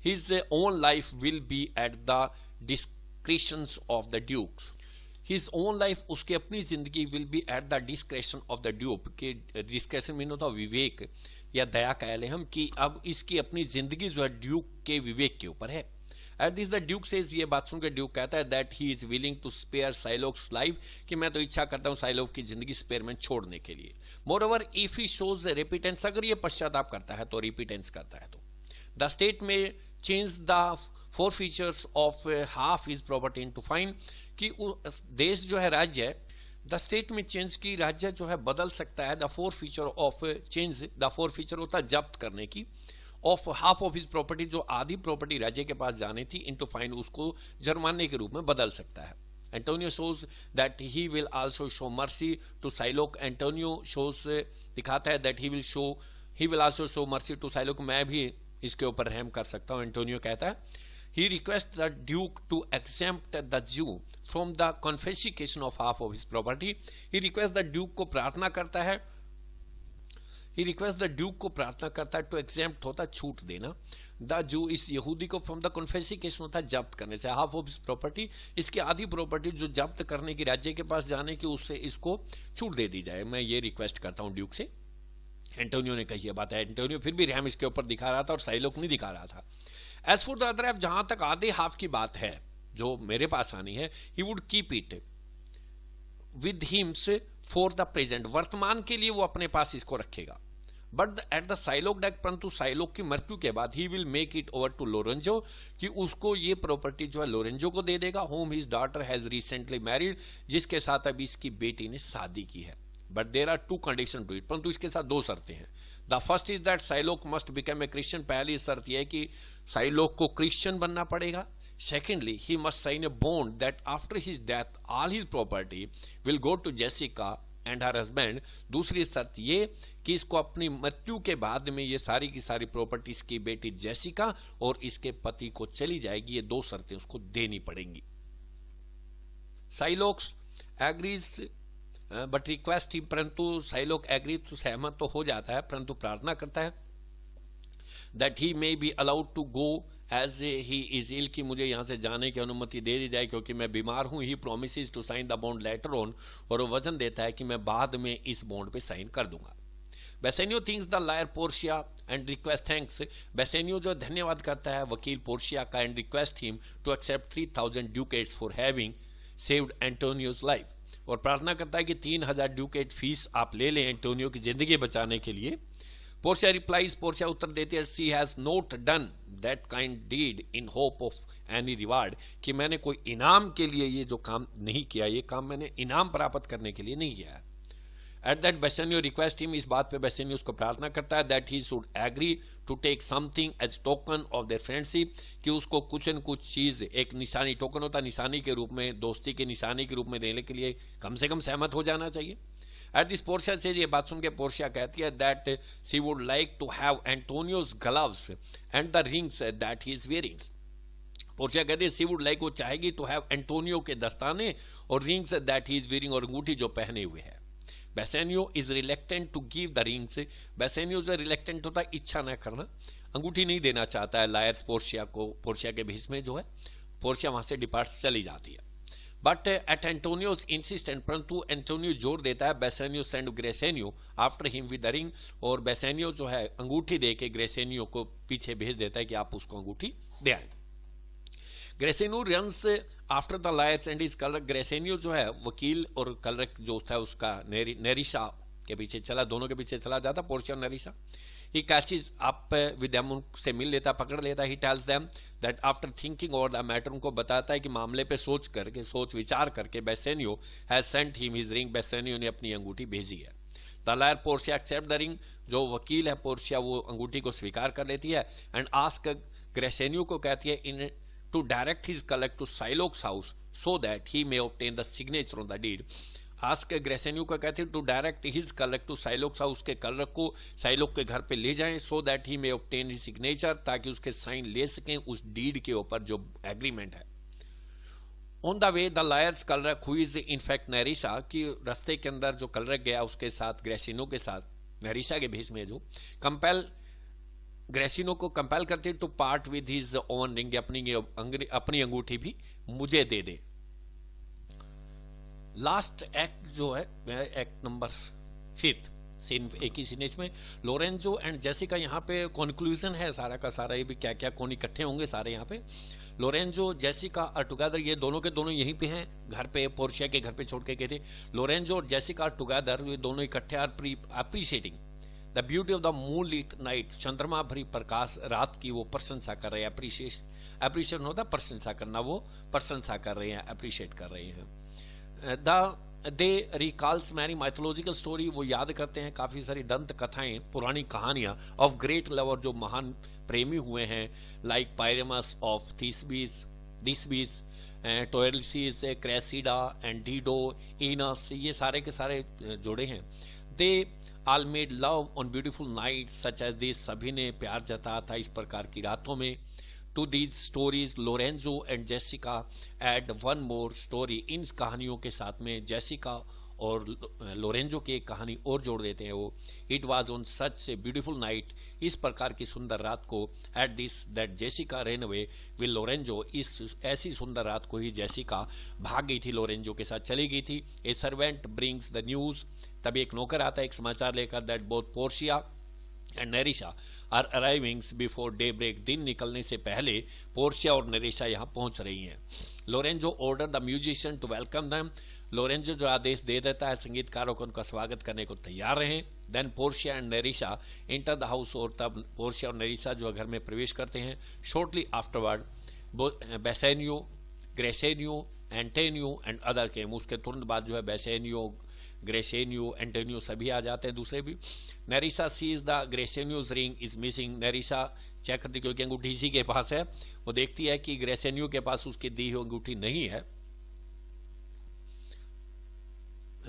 His own life will be at the discretion of the duke, his own life उसकी अपनी जिंदगी will be at the discretion of the duke, के डिस्क्रेशन मीन होता विवेक या दया कह ले हम, कि अब इसकी अपनी जिंदगी जो है ड्यूक के विवेक के ऊपर है। At this the duke says, ये बात सुन के ड्यूक कहता है that he is willing to spare Shylock's life, कि मैं तो इच्छा करता हूं साइलोक की जिंदगी स्पेयरमेंट छोड़ने के लिए। Moreover if he shows repentance, अगर ये पश्चाताप करता है तो रिपीटेंस करता है तो the state may change the forfeiture of half is property into fine, कि देश जो है राज्य है, द स्टेट में चेंज की राज्य जो है बदल सकता है। The four feature of change, the four feature होता है जब्त करने की, of half of his property, जो आधी प्रॉपर्टी राज्य के पास जानी थी, इनटू फाइन, उसको जुर्माने के रूप में बदल सकता है। Antonio shows that he will also show mercy to Shylock, Antonio shows दिखाता है that he will also show mercy to Shylock, मैं भी इसके ऊपर रहम कर सकता हूं। एंटोनियो कहता है he requests the duke to exempt the Jew from the confiscation of half of his property, he requests the duke को प्रार्थना करता है, he requests the duke को प्रार्थना करता है, to exempt होता है छूट देना, the Jew इस यहूदी को from the confiscation होता है जब्त करने से, half of his property, इसकी आधी प्रॉपर्टी जो जब्त करने की राज्य के पास जाने की, उससे इसको छूट दे दी जाए, मैं ये रिक्वेस्ट करता हूं ड्यूक से। एंटोनियो ने कही बात है, एंटोनियो फिर भी रहम इसके ऊपर दिखा रहा था और साइलोक नहीं दिखा रहा था। As for the other half, जहां तक आधे हाफ की बात है जो मेरे पास आनी है, he would keep it with him for the present, वर्तमान के लिए वो अपने पास इसको रखेगा। But at the Shylock death, परंतु साइलोक की मृत्यु के बाद he will make it over to Lorenzo, कि उसको ये प्रॉपर्टी जो है लोरेंजो को दे देगा, whom his daughter has recently married, जिसके साथ अभी इसकी बेटी ने शादी की है। But there are two condition to it, परंतु इसके साथ दो शर्तें हैं। The first is that Shylock must become a Christian, पहली शर्त यह है कि साइलोक को क्रिश्चियन बनना पड़ेगा। Secondly, he must sign a bond that after his death all his property will go to Jessica and her husband, दूसरी शर्त ये कि इसको अपनी मृत्यु के बाद में ये सारी की सारी प्रॉपर्टी इसकी बेटी जेसिका और इसके पति को चली जाएगी, ये दो शर्तें उसको देनी पड़ेंगी। साइलोक्स एग्रीज बट रिक्वेस्ट ही, परंतु साइलोक एग्री तो सहमत तो हो जाता है, परंतु प्रार्थना करता है that he may be allowed to go as he is ill, कि मुझे यहां से जाने की अनुमति दे दी जाए क्योंकि मैं बीमार हूं। He promises to sign the bond letter on, और वो वचन देता है कि मैं बाद में इस बॉन्ड पे साइन कर दूंगा। Bassanio thanks the lawyer Portia and request thanks, Bassanio जो धन्यवाद करता है वकील पोर्शिया का, and request him to accept 3000 ducats for having saved Antonio's life, और प्रार्थना करता है कि 3000 ड्यूकेट फीस आप ले लें एंटोनियो की जिंदगी बचाने के लिए। पोर्शिया रिप्लाइज, पोर्शिया उत्तर देती है, she has not done that kind deed in hope of any reward, कि मैंने कोई इनाम के लिए ये जो काम नहीं किया, ये काम मैंने इनाम प्राप्त करने के लिए नहीं किया है। At that Bassanio request him, इस बात पे बेसेनियो उसको प्रार्थना करता है that he should agree to take something as token of their friendship, कि उसको कुछ न कुछ चीज, एक निशानी, टोकन होता निशानी के रूप में, दोस्ती के निशानी के रूप में देने के लिए कम से कम सहमत हो जाना चाहिए। एट दिस पोर्शिया से ये बात सुन के पोर्शिया कहती है that she would like to have Antonio's gloves and the rings that he is wearing. Portia कहती है शी वुड लाइक, वो चाहेगी टू हैव एंटोनियो के दस्ताने और rings that he is wearing, और अंगूठी जो पहने हुए है। Bassanio is reluctant to give the rings, Bassanio जो रिलेक्टेंट होता है इच्छा न करना, अंगूठी नहीं देना चाहता है लायर्स पोर्शिया को, पोर्शिया के भेष में जो है पोर्शिया वहां से डिपार्ट चली जाती है। बट एट एंटोनियोज इंसिस्टेंट, परंतु एंटोनियो जोर देता है Bassanio send Gratiano after him with the ring, और बेसेनियो जो है अंगूठी दे के ग्रेसेनियो को पीछे भेज देता है कि आप उसको अंगूठी दे आए। Gratiano runs after the lawyers and his clerk, Gratiano जो है वकील और कलरक जो था उसका नेरिशा के पीछे चला, दोनों के पीछे चला जाता, पोर्शिया और Nerissa. He catches up with them, उनसे मिल लेता, पकड़ लेता। He tells them that after thinking over the matter, उनको बताता है कि मामले पे सोच विचार करके Bassanio has sent him his ring, Bassanio ने अपनी अंगूठी भेजी है। The lawyer Portia accept the ring, जो वकील है पोर्शिया वो अंगूठी को स्वीकार कर लेती है, एंड आस्क ग्रेसेनियो को कहती है in to direct his clerk to Shylock's house so that he may obtain the signature on the deed, ask Gratiano का कहते हैं to direct his clerk to Shylock's house, उसके कलर को साइलोक के घर पे ले जाएं, so that he may obtain his signature, ताकि उसके साइन ले सकें उस डीड के ऊपर जो एग्रीमेंट है। On the way the lawyer's clerk who is in fact Nerissa, की रस्ते के अंदर जो कलरक गया उसके साथ ग्रेसिनो के साथ नैरिशा के भेष में जो कंपेल ग्रेसिनो को कंपेल करते to part with his own ring, अपनी अंगूठी भी मुझे दे दे। लास्ट एक्ट जो है एक्ट नंबर 5 सीन, एक ही सीन में लोरेंजो एंड जेसिका, यहाँ पे कंक्लूजन है सारा का सारा, ये भी क्या क्या कौन इकट्ठे होंगे सारे यहाँ पे। लोरेंजो जेसिका आर टुगेदर, ये दोनों के दोनों यहीं पे हैं घर पे, पोर्शिया के घर पे छोड़ के गए थे। लोरेंजो और जेसिका आर टुगेदर, ये दोनों इकट्ठे are appreciating the beauty of the moonlight night, चंद्रमा भरी प्रकाश रात की वो प्रशंसा कर रहे हैं। अप्रिशिएशन होता है प्रशंसा करना, वो प्रशंसा कर रहे हैं, अप्रिशिएट कर रहे हैं। दे रिकॉल्स मैनी माइथोलॉजिकल स्टोरी, वो याद करते हैं काफी सारी दंत कथाएं, पुरानी कहानियां ऑफ ग्रेट लवर, जो महान प्रेमी हुए हैं, like Pyramus of Thisbe, Troilus, Cressida and Dido, Aeneas, ये सारे के सारे जोड़े हैं। They all made love on beautiful night such as this, सभी ने प्यार जताया था इस प्रकार की रातों में। To these stories Lorenzo and Jessica add one more story, इन कहानियों के साथ में जेसिका और लोरेंजो की एक कहानी और जोड़ देते हैं वो। It was on such a beautiful night, इस प्रकार की सुंदर रात को, at this that Jessica rain away with Lorenzo, इस ऐसी सुंदर रात को ही जेसिका भाग गई थी, लोरेंजो के साथ चली गई थी। A servant brings the news, तभी एक नौकर आता है एक समाचार लेकर, that both Portia and Nerissa are arriving before daybreak, दिन निकलने से पहले पोर्शिया और नैरिशा यहाँ पहुंच रही हैं। Lorenzo order the musician to welcome them, Lorenzo जो आदेश दे देता है संगीतकारों को उनका स्वागत करने को तैयार रहें। Then Portia and Nerissa enter the house, और तब पोर्शिया और नैरिशा जो घर में प्रवेश करते हैं। Shortly afterward Bassanio, Gratiano, Antonio and other came, उसके तुरंत बाद जो है बेसेनियो, ग्रेसेनियो, एंटेनियो सभी आ जाते हैं दूसरे भी। Nerissa sees the Gratiano's ring is missing, Nerissa check करती क्योंकि अंगूठी इसी के पास है, वो देखती है कि ग्रेसेनियो के पास उसकी दी हुई अंगूठी नहीं है।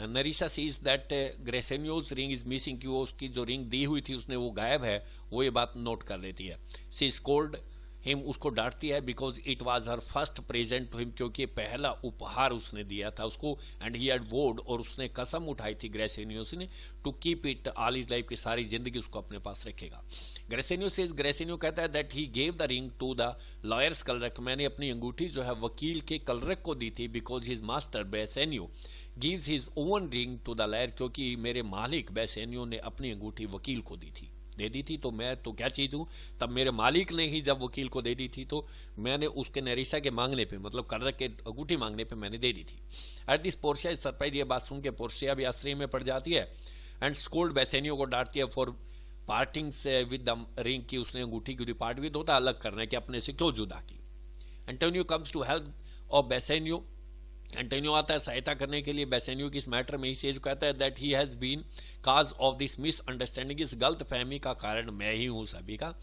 Nerissa sees that Gratiano's ring is missing, कि वो उसकी जो रिंग दी हुई थी उसने वो गायब है, वो ये बात नोट कर लेती है। सी स्कोल्ड हिम, उसको डांटती है, because it was her first present to him, क्योंकि पहला उपहार उसने दिया था उसको। एंड ही हैड वोड, और उसने कसम उठाई थी ग्रेसेनियोस ने, to keep it all his life, की सारी जिंदगी उसको अपने पास रखेगा। ग्रेसेनियो कहता है that he gave the ring to the lawyer's clerk, मैंने अपनी अंगूठी जो है वकील के कलरक को दी थी, because his master Bassanio gives his own ring to the lawyer, क्योंकि मेरे मालिक बेसेनियो ने अपनी अंगूठी वकील को दे दी थी, तो मैं तो क्या चीज हूं, तब मेरे मालिक ने ही जब वकील को दे दी थी, तो मैंने उसके नैरिशा के मांगने पे, मतलब कलरक के अंगूठी मांगने पे मैंने दे दी थी। एट दिस पोर्शिया सरप्राइज, ये बात सुन के पोर्शिया भी आश्चर्य में पड़ जाती है, एंड स्कोल्ड बेसेनियो को डांटती है फॉर पार्टिंग से विद द रिंग, की उसने अंगूठी की पार्ट विद होता अलग करने के, अपने से क्यों जुदा की। Antonio comes to help of Bassanio, Antonio आता है सहायता करने के लिए बेसेनियो की इस मैटर में। ही कहता है that he has been cause of this misunderstanding, इस गलत फहमी का कारण मैं ही हूं सभी का।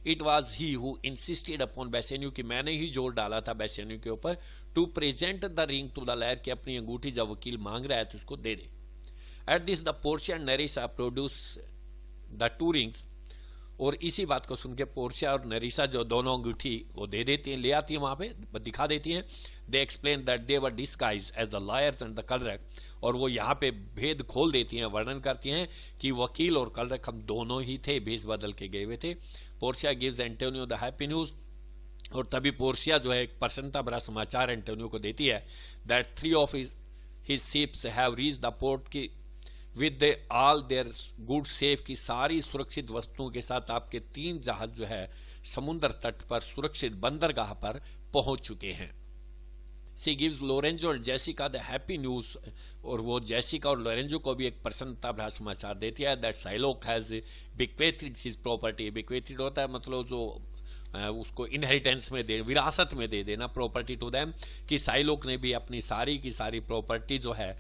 It was he who insisted upon Bassanio, कि मैंने ही जोर डाला था बेसेनियो के ऊपर, to present the ring to the lawyer, कि अपनी अंगूठी जब वकील मांग रहा है तो उसको दे दे। At this the Portia and Nerissa produce the two rings, और इसी बात को सुन के पोर्शिया और नैरिशा जो दोनों अंगूठी वो दे देती हैं, ले आती है वहां पे दिखा देती हैं। They explain that they were disguise as the lawyers and the clerk, और वो यहाँ पे भेद खोल देती हैं, वर्णन करती हैं कि वकील और कलरक हम दोनों ही थे, भेष बदल के गए हुए थे। Portia gives Antonio the happy news, और तभी पोर्शिया जो है एक प्रसन्नता भरा समाचार एंटोनियो को देती है, that 3 of his ships have reached the port, की with all their good safe, की सारी सुरक्षित वस्तुओं के साथ आपके 3 जहाज जो है समुद्र तट पर सुरक्षित बंदरगाह पर पहुंच चुके हैं। सी गिव्स लोरेंजो और जेसिका द हैप्पी न्यूज, और वो जेसिका और लोरेंजो को भी एक प्रसन्नता भरा समाचार देती है, दैट साइलोक हैज बिक्वेटेड हिज प्रॉपर्टी, बिक्वेटेड होता है मतलब जो उसको इनहेरिटेंस में दे, विरासत में दे देना, प्रॉपर्टी टू देम, कि साइलोक ने भी अपनी सारी की सारी प्रॉपर्टी जो है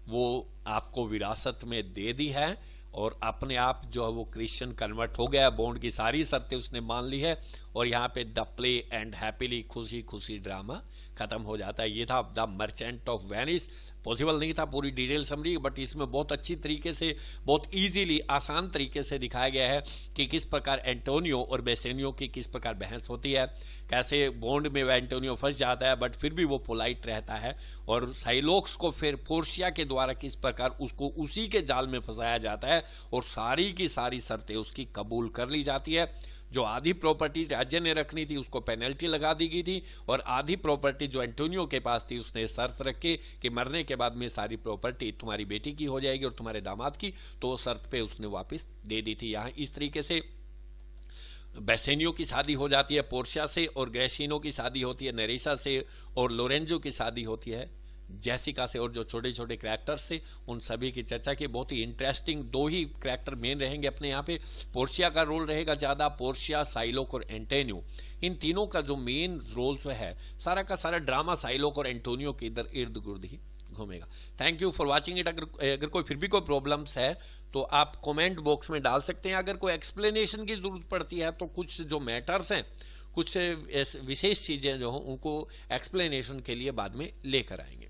वो आपको विरासत में दे दी है, और अपने आप जो है वो क्रिश्चियन कन्वर्ट हो गया, बॉन्ड की सारी शर्तें उसने मान ली है, और यहाँ पे द प्ले एंड हैप्पीली, खुशी खुशी ड्रामा खत्म हो जाता है। ये था the merchant of Venice. Possible नहीं था पूरी डिटेल समरी, बट इसमें बहुत अच्छी तरीके से, बहुत इजीली, आसान तरीके से दिखाया गया है कि किस प्रकार एंटोनियो और बेसेनियो की किस प्रकार बहस होती है, कैसे बॉन्ड में वह एंटोनियो फंस जाता है बट फिर भी वो पोलाइट रहता है, और साइलोक्स को फिर पोर्शिया के द्वारा किस प्रकार उसको उसी के जाल में फंसाया जाता है और सारी की सारी शर्तें उसकी कबूल कर ली जाती है। जो आधी प्रॉपर्टी राज्य ने रखनी थी उसको पेनल्टी लगा दी गई थी, और आधी प्रॉपर्टी जो एंटोनियो के पास थी उसने शर्त रखी कि मरने के बाद में सारी प्रॉपर्टी तुम्हारी बेटी की हो जाएगी और तुम्हारे दामाद की, तो शर्त पे उसने वापस दे दी थी। यहाँ इस तरीके से बेसेनियो की शादी हो जाती है पोर्शिया से, और ग्रेसिनो की शादी होती है नेरेसा से, और लोरेंजो की शादी होती है जेसिका से, और जो छोटे छोटे कैरेक्टर्स से उन सभी की चर्चा की। बहुत ही इंटरेस्टिंग दो ही कैरेक्टर मेन रहेंगे अपने यहाँ पे। पोर्शिया का रोल रहेगा ज़्यादा, पोर्शिया, साइलोक और एंटोनियो, इन तीनों का जो मेन रोल जो है सारा का सारा ड्रामा साइलोक और एंटोनियो के इधर इर्द गिर्द ही घूमेगा। Thank you for watching it. अगर कोई फिर भी कोई प्रॉब्लम्स है तो आप कमेंट बॉक्स में डाल सकते हैं। अगर कोई एक्सप्लेनेशन की जरूरत पड़ती है तो कुछ जो मैटर्स हैं, कुछ विशेष चीज़ें जो हों उनको एक्सप्लेनेशन के लिए बाद में लेकर आएंगे।